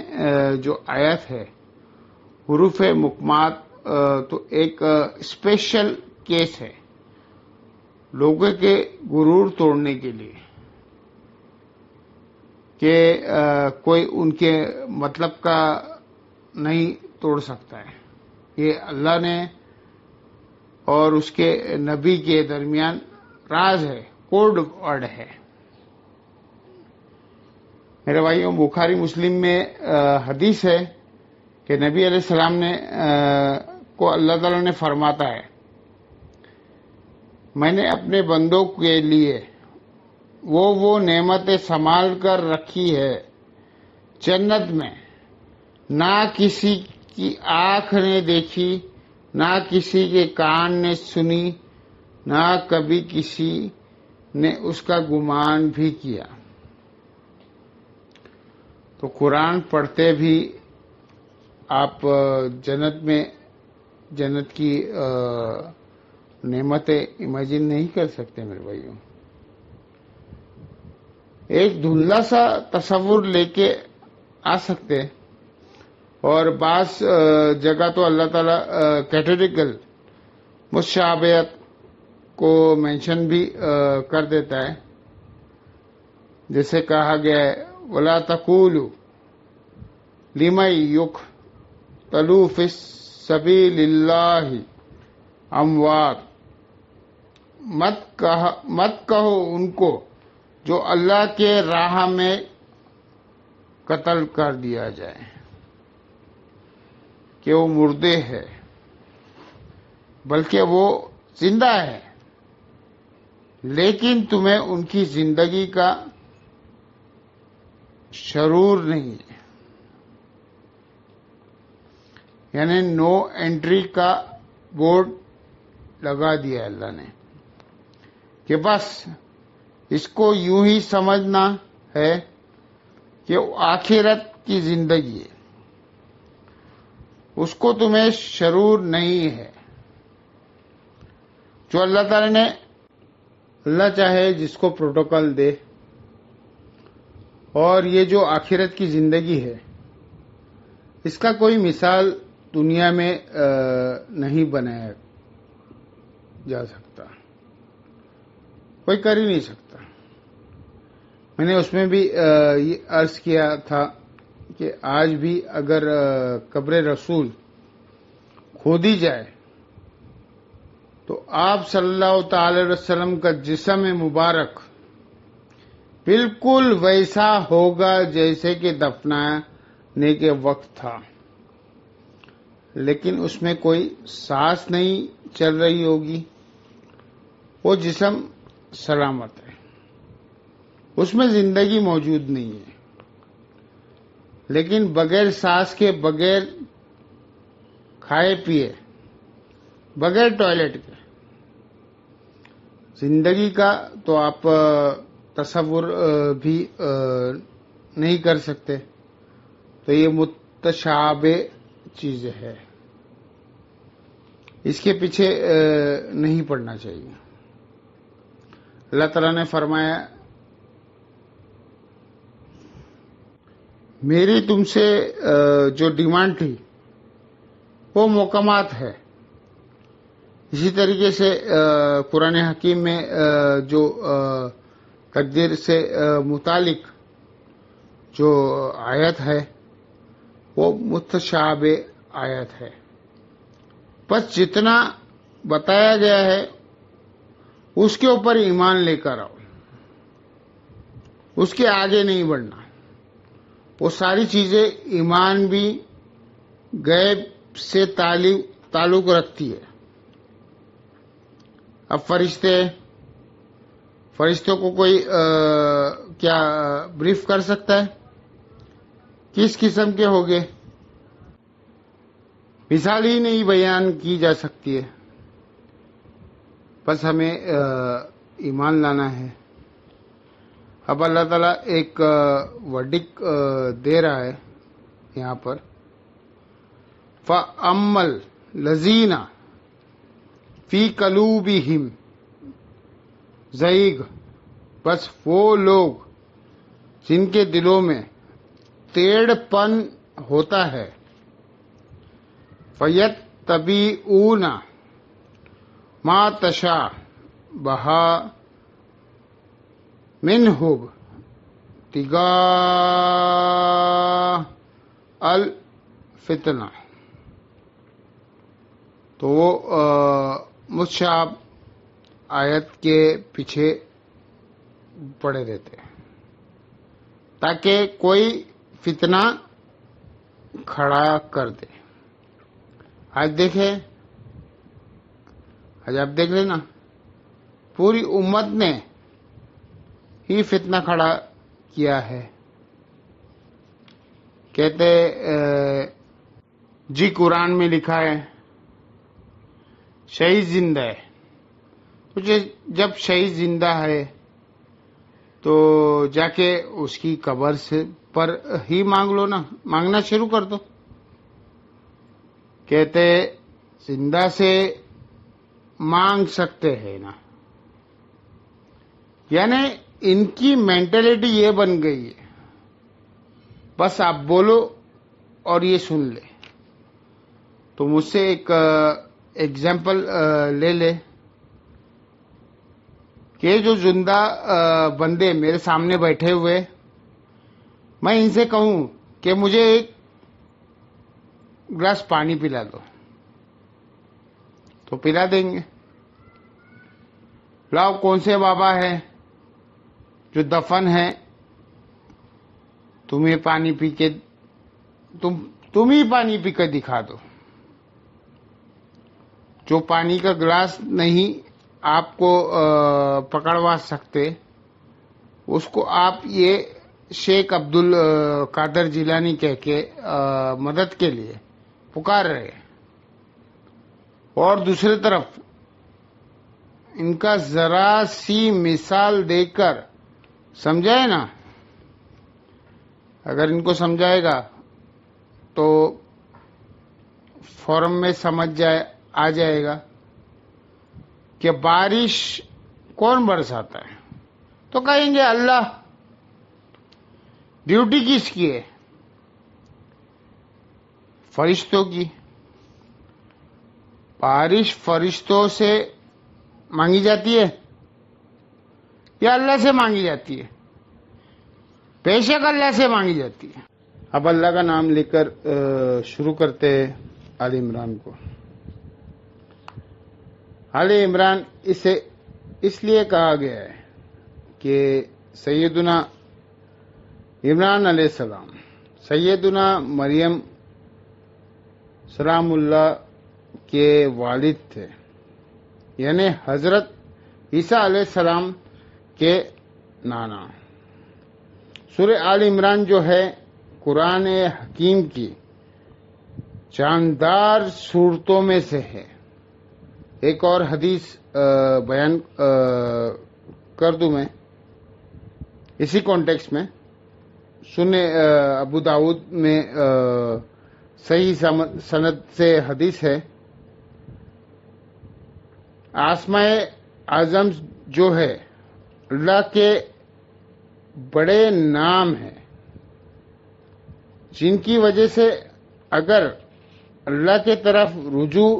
جو آیات ہے حروف مقمات تو ایک اسپیشل کیس ہے لوگوں کے غرور توڑنے کے لیے کہ کوئی ان کے مطلب کا نہیں توڑ سکتا ہے. یہ اللہ نے اور اس کے نبی کے درمیان راز ہے، کوڈ ورڈ ہے. میرے بھائیوں، بخاری مسلم میں حدیث ہے کہ نبی علیہ السلام نے کو اللہ تعالیٰ نے فرماتا ہے، میں نے اپنے بندوں کے لیے وہ نعمتیں سنبھال کر رکھی ہے جنت میں، نہ کسی کی آنکھ نے دیکھی، نہ کسی کے کان نے سنی، نہ کبھی کسی نے اس کا گمان بھی کیا. تو قرآن پڑھتے بھی آپ جنت کی نعمتیں امیجن نہیں کر سکتے میرے بھائیوں. ایک دھندلا سا تصور لے کے آ سکتے، اور بعض جگہ تو اللہ تعالیٰ کیٹیگریکل مشابہت کو مینشن بھی کر دیتا ہے، جیسے کہا گیا ہے وَلَا تَقُولُوا لِمَن يُقْتَلُ فِي سَبِيلِ اللَّهِ اموات، مت کہو ان کو جو اللہ کے راہ میں قتل کر دیا جائے کہ وہ مردے ہے، بلکہ وہ زندہ ہے، لیکن تمہیں ان کی زندگی کا شعور نہیں ہے. یعنی نو انٹری کا بورڈ لگا دیا اللہ نے کہ بس اس کو یوں ہی سمجھنا ہے کہ آخرت کی زندگی ہے، اس کو تمہیں شعور نہیں ہے. جو اللہ تعالی نے، اللہ چاہے جس کو پروٹوکول دے، اور یہ جو آخرت کی زندگی ہے اس کا کوئی مثال دنیا میں نہیں بنایا جا سکتا، کوئی کر ہی نہیں سکتا. میں نے اس میں بھی یہ عرض کیا تھا کہ آج بھی اگر قبر رسول کھودی جائے تو آپ صلی اللہ تعالی وسلم کا جسم مبارک بالکل ویسا ہوگا جیسے کہ دفنانے کے وقت تھا، لیکن اس میں کوئی سانس نہیں چل رہی ہوگی، وہ جسم سلامت ہے، اس میں زندگی موجود نہیں ہے. لیکن بغیر سانس کے، بغیر کھائے پیے، بغیر ٹوائلٹ کے زندگی کا تو آپ تصور بھی نہیں کر سکتے. تو یہ متشابہ چیز ہے، اس کے پیچھے نہیں پڑنا چاہیے. اللہ تعالیٰ نے فرمایا میری تم سے جو ڈیمانڈ تھی وہ محکمات ہے. اسی طریقے سے قرآن حکیم میں جو تقدیر سے متعلق جو آیت ہے وہ متشابہ آیت ہے. بس جتنا بتایا گیا ہے اس کے اوپر ایمان لے کر آؤ، اس کے آگے نہیں بڑھنا. وہ ساری چیزیں ایمان بھی غیب سے تعلق رکھتی ہے. اب فرشتوں کو کوئی کیا بریف کر سکتا ہے؟ کس قسم کے ہوگے؟ مثال ہی نہیں بیان کی جا سکتی ہے. بس ہمیں ایمان لانا ہے. اب اللہ تعالیٰ ایک ورڈک دے رہا ہے یہاں پر، فَأَمَّا الَّذِينَ فِي قُلُوبِهِمْ زَيْغٌ، بس وہ لوگ جن کے دلوں میں ٹیڑھ پن ہوتا ہے، فَيَتَّبِعُونَ مَا تَشَابَهَ مِنْهُ ابْتِغَاءَ الْفِتْنَةِ، تو وہ متشابہ آیت کے پیچھے پڑے رہتے ہیں تاکہ کوئی فتنہ کھڑا کر دے. آج آپ دیکھ لیں نا، پوری امت نے ہی فتنہ کھڑا کیا ہے. کہتے جی قرآن میں لکھا ہے شہید زندہ ہے. تو جب شہید زندہ ہے تو جا کے اس کی قبر سے پر ہی مانگ لو نا، مانگنا شروع کر دو. کہتے زندہ سے مانگ سکتے ہیں نا، یعنی ان کی مینٹلٹی یہ بن گئی ہے بس آپ بولو اور یہ سن لے. تو مجھ سے ایک ایگزامپل لے لے کہ جو زندہ بندے میرے سامنے بیٹھے ہوئے، میں ان سے کہوں کہ مجھے ایک گلاس پانی پلا دو تو پلا دیں گے. لاؤ کون سے بابا ہے جو دفن ہے، تمہیں پانی پی کے تم ہی پانی پی کے دکھا دو. جو پانی کا گلاس نہیں آپ کو پکڑوا سکتے، اس کو آپ یہ شیخ عبد القادر جیلانی کہہ کے مدد کے لیے پکار رہے. اور دوسری طرف ان کا ذرا سی مثال دے کر سمجھائے نا، اگر ان کو سمجھائے گا تو فورم میں آ جائے گا کہ بارش کون برساتا ہے، تو کہیں گے اللہ. ڈیوٹی کس کی ہے؟ فرشتوں کی. بارش فرشتوں سے مانگی جاتی ہے یا اللہ سے مانگی جاتی ہے؟ بے شک اللہ سے مانگی جاتی ہے. اب اللہ کا نام لے کر شروع کرتے ہیں آل عمران کو. آل عمران اسے اس لیے کہا گیا ہے کہ سیدنا عمران علیہ السلام سیدنا مریم سلام اللہ کے والد تھے، یعنی حضرت عیسیٰ علیہ السلام کے نانا. سورہ آل عمران جو ہے قرآن حکیم کی جاندار صورتوں میں سے ہے. ایک اور حدیث بیان کر دوں میں اسی کانٹیکسٹ میں. سنن ابو داؤد میں صحیح سند سے حدیث ہے، آسماء اعظم جو ہے اللہ کے بڑے نام ہیں جن کی وجہ سے اگر اللہ کے طرف رجوع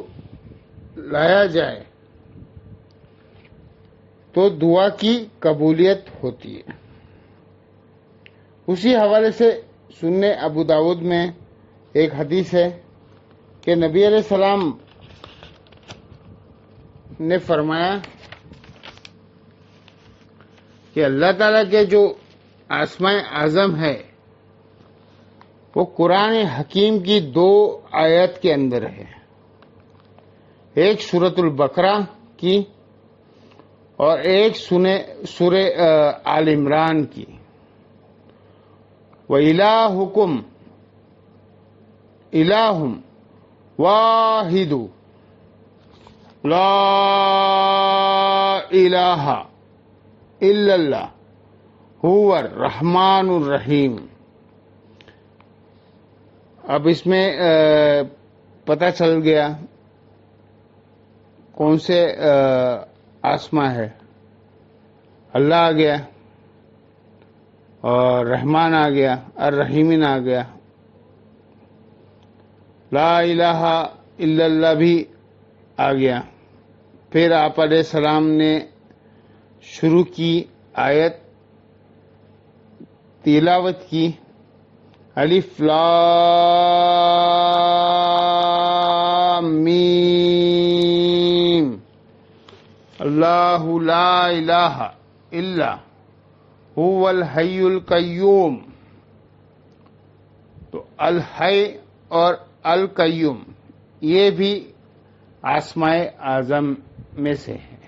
لایا جائے تو دعا کی قبولیت ہوتی ہے. اسی حوالے سے سنن ابو داؤد میں ایک حدیث ہے کہ نبی علیہ السلام نے فرمایا کہ اللہ تعالیٰ کے جو اسماء اعظم ہے وہ قرآن حکیم کی 2 آیت کے اندر ہے، ایک سورۃ البقرہ کی اور ایک سورہ آل عمران کی۔ وَإِلَٰهُكُمْ إِلَٰهٌ وَاحِدٌ لَا إِلَٰهَ إِلَّا اللَّهُ هُوَ الرَّحْمَٰنُ الرَّحِيمُ۔ اب اس میں پتہ چل گیا کون سے آسماں ہے، اللہ آ گیا اور رحمان آ گیا، الرحیمین آ گیا، لا الہ الا اللہ بھی آ گیا۔ پھر آپ علیہ السلام نے شروع کی آیت تلاوت کی، الف لام میم، اللہ لا الہ الا هو الحی القیوم۔ تو الحی اور القیوم یہ بھی اسماء اعظم میں سے ہے۔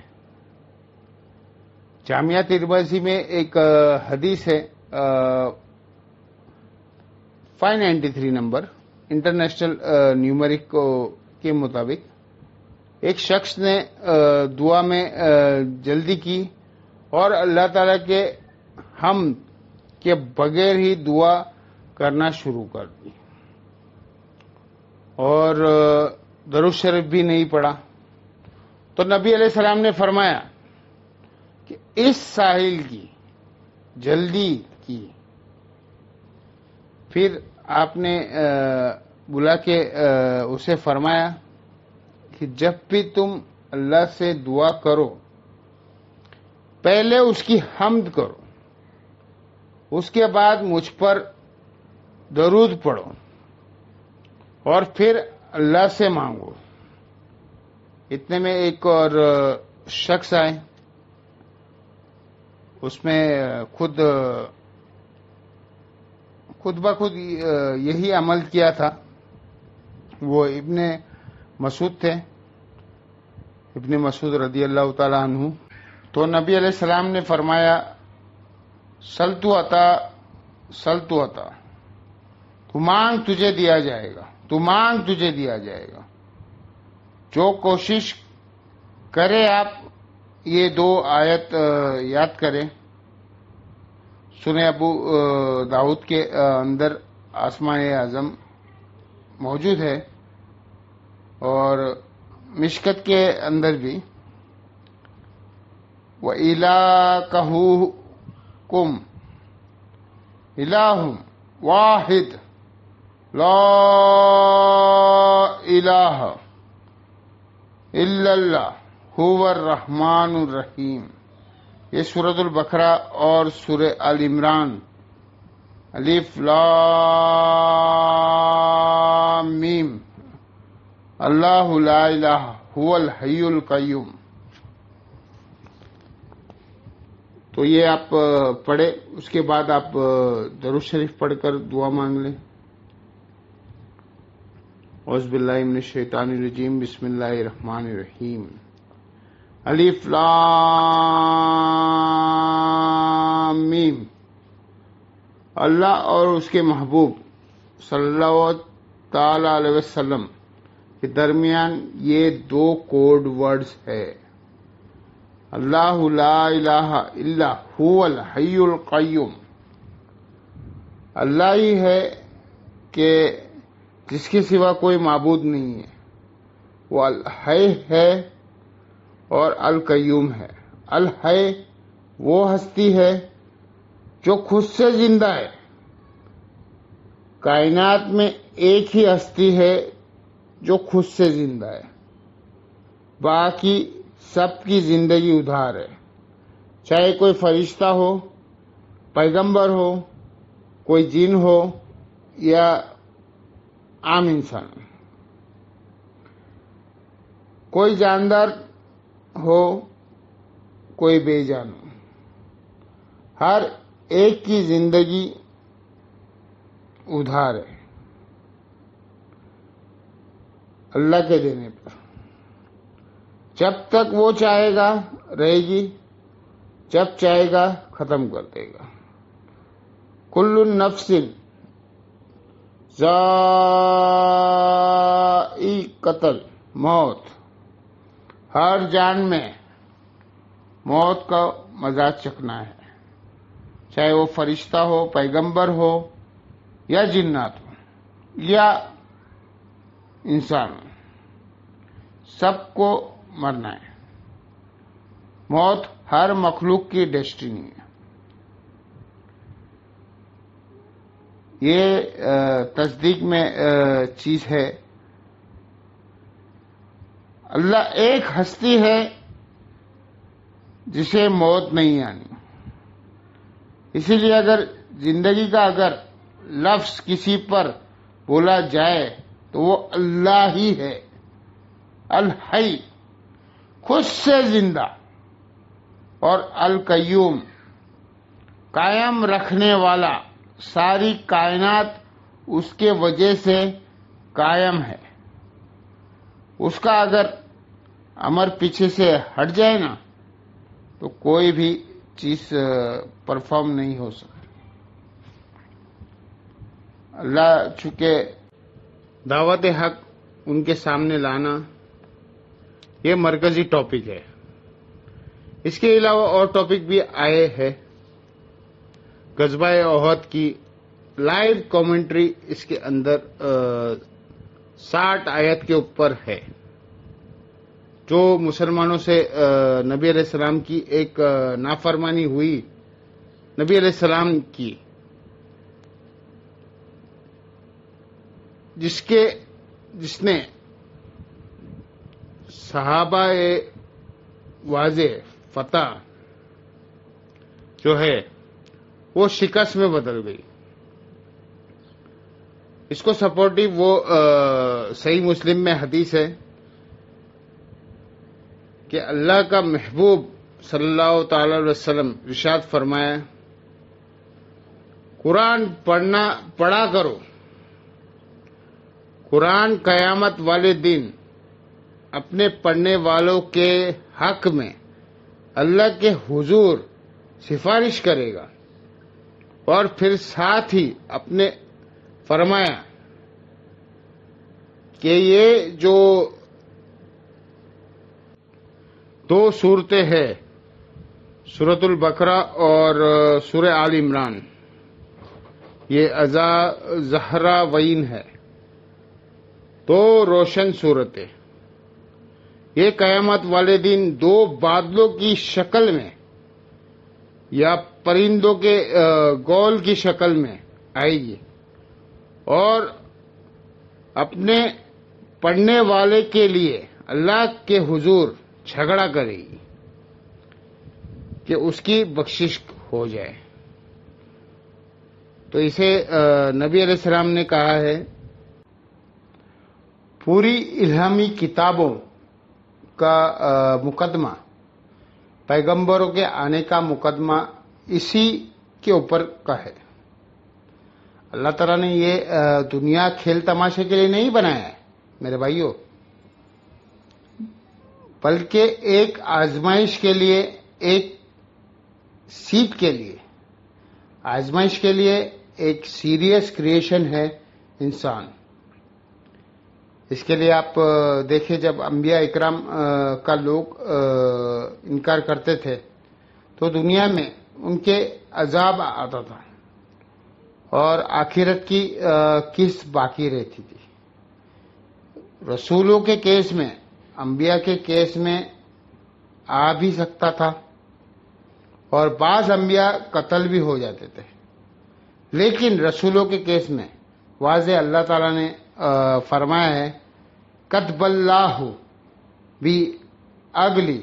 جامعہ ترمذی میں ایک حدیث ہے 593 نمبر انٹرنیشنل نیومرک کے مطابق، ایک شخص نے دعا میں جلدی کی اور اللہ تعالیٰ کے حمد کے بغیر ہی دعا کرنا شروع کر دی اور درود شریف بھی نہیں پڑھا۔ تو نبی علیہ السلام نے فرمایا کہ اس ساحل کی جلدی کی۔ پھر آپ نے بلا کے اسے فرمایا کہ جب بھی تم اللہ سے دعا کرو پہلے اس کی حمد کرو، اس کے بعد مجھ پر درود پڑھو اور پھر اللہ سے مانگو۔ اتنے میں ایک اور شخص آئے، اس میں خود بخود یہی عمل کیا تھا۔ وہ ابن مسعود تھے، ابن مسعود رضی اللہ تعالی عنہ۔ تو نبی علیہ السلام نے فرمایا سلطو عطا سلطو عطا، تو مانگ تجھے دیا جائے گا، تو مانگ تجھے دیا جائے گا۔ جو کوشش کرے آپ یہ 2 آیت یاد کریں۔ سنہ ابو داؤد کے اندر اسماء اعظم موجود ہے اور مشکت کے اندر بھی۔ وَإِلَٰهُكُمْ إِلَٰهٌ وَاحِدٌ لَا إِلَٰهَ إِلَّا اللَّهُ هُوَ الرَّحْمَٰنُ الرَّحِيمُ۔ یہ سورۃ البقرہ اور سورہ آل عمران، الف لام میم، اللہ لا الہ هو الحی القیوم۔ تو یہ آپ پڑھے، اس کے بعد آپ درود شریف پڑھ کر دعا مانگ لیں۔ اعوذ باللہ من الشیطان الرجیم، بسم اللہ الرحمن الرحیم، الف لام میم۔ اللہ اور اس کے محبوب صلی اللہ تعالی علیہ وسلم کے درمیان یہ 2 کوڈ ورڈز ہے، اللہ لا الہ الا هو الحی القیوم۔ اللہ ہی ہے کہ جس کے سوا کوئی معبود نہیں ہے، وہ الحی ہے اور القیوم ہے۔ الحی وہ ہستی ہے جو خود سے زندہ ہے۔ کائنات میں ایک ہی ہستی ہے جو خود سے زندہ ہے، باقی سب کی زندگی ادھار ہے، چاہے کوئی فرشتہ ہو، پیغمبر ہو، کوئی جن ہو یا عام انسان، کوئی جاندار ہو کوئی بے جان ہو، ہر ایک کی زندگی ادھار ہے اللہ کے دینے پر۔ جب تک وہ چاہے گا رہے گی، جب چاہے گا ختم کر دے گا۔ کل نفس ذائقۃ الموت، ہر جان میں موت کا مزہ چکھنا ہے، چاہے وہ فرشتہ ہو، پیغمبر ہو، یا جنات ہو، یا انسان ہو، سب کو مرنا ہے۔ موت ہر مخلوق کی ڈیسٹینی ہے۔ یہ تصدیق میں چیز ہے، اللہ ایک ہستی ہے جسے موت نہیں آنی۔ اسی لیے اگر زندگی کا اگر لفظ کسی پر بولا جائے تو وہ اللہ ہی ہے، الحی، خود سے زندہ، اور القیوم، قائم رکھنے والا، ساری کائنات اس کے وجہ سے قائم ہے۔ اس کا اگر امر پیچھے سے ہٹ جائے نا تو کوئی بھی چیز پرفارم نہیں ہو سکتی۔ اللہ چونکہ دعوت حق ان کے سامنے لانا یہ مرکزی ٹاپک ہے۔ اس کے علاوہ اور ٹاپک بھی آئے ہیں۔ غزوہ احد کی لائیو کامنٹری اس کے اندر 60 آیت کے اوپر ہے، جو مسلمانوں سے نبی علیہ السلام کی ایک نافرمانی ہوئی، نبی علیہ السلام کی، جس نے صحابہ واضح فتح جو ہے وہ شکست میں بدل گئی۔ اس کو سپورٹیو وہ صحیح مسلم میں حدیث ہے کہ اللہ کا محبوب صلی اللہ تعالی علیہ وسلم ارشاد فرمایا، قرآن پڑھا کرو، قرآن قیامت والے دن اپنے پڑھنے والوں کے حق میں اللہ کے حضور سفارش کرے گا۔ اور پھر ساتھ ہی اپنے فرمایا کہ یہ جو 2 صورتیں ہیں، سورۃ البقرہ اور سورہ آل عمران، یہ زہرا وعین ہے، 2 روشن صورتیں۔ یہ قیامت والے دن 2 بادلوں کی شکل میں یا پرندوں کے گول کی شکل میں آئے گی، اور اپنے پڑھنے والے کے لیے اللہ کے حضور جھگڑا کرے گی کہ اس کی بخشش ہو جائے۔ تو اسے نبی علیہ السلام نے کہا ہے، پوری الہامی کتابوں کا مقدمہ، پیغمبروں کے آنے کا مقدمہ اسی کے اوپر کا ہے۔ اللہ تعالیٰ نے یہ دنیا کھیل تماشے کے لیے نہیں بنایا ہے میرے بھائیوں، بلکہ ایک آزمائش کے لیے، ایک سیکھ کے لیے، آزمائش کے لیے ایک سیریس کریشن ہے انسان۔ اس کے لیے آپ دیکھیں، جب انبیاء اکرام کا لوگ انکار کرتے تھے تو دنیا میں ان کے عذاب آتا تھا، اور آخرت کی قسط باقی رہتی تھی۔ رسولوں کے کیس میں، انبیاء کے کیس میں آ بھی سکتا تھا، اور بعض انبیاء قتل بھی ہو جاتے تھے، لیکن رسولوں کے کیس میں واضح اللہ تعالیٰ نے فرمایا ہے، کتب اللہ بھی اگلی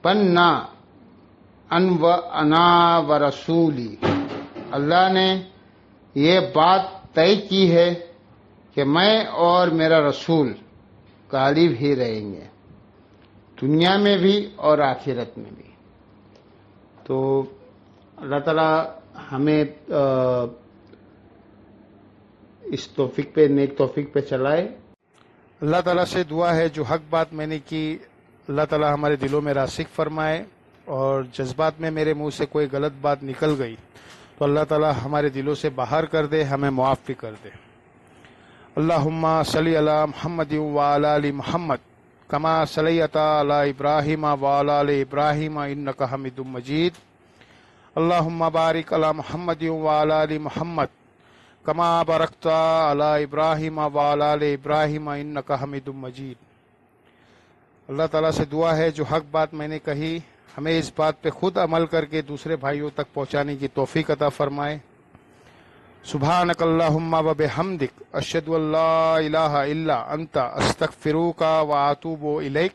پننا ان و انا و رسولی، اللہ نے یہ بات طے کی ہے کہ میں اور میرا رسول غالب ہی رہیں گے، دنیا میں بھی اور آخرت میں بھی۔ تو اللہ تعالیٰ ہمیں اس توفیق پہ، نیک توفیق پہ چلائے۔ اللہ تعالیٰ سے دعا ہے جو حق بات میں نے کی اللہ تعالیٰ ہمارے دلوں میں راسخ فرمائے، اور جذبات میں میرے منہ سے کوئی غلط بات نکل گئی تو اللہ تعالیٰ ہمارے دلوں سے باہر کر دے، ہمیں معاف بھی کر دے۔ اللہم صلی علی محمد وعلی آل محمد کما صلیت علی ابراہیم وعلی آل ابراہیم انک حمید مجید۔ اللہم بارک علی محمد وعلی آل محمد کما بارکت علی ابراہیم وعلی آل ابراہیم انک حمید مجید۔ اللہ تعالیٰ سے دعا ہے جو حق بات میں نے کہی ہمیں اس بات پہ خود عمل کر کے دوسرے بھائیوں تک پہنچانے کی توفیق عطا فرمائے۔ سبحانک اللہم و بحمدک اشہد ان لا الہ الا انت استغفرک و اتوب الیک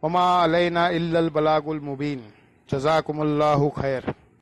وما علینا الا البلاغ المبین۔ جزاکم اللہ خیر۔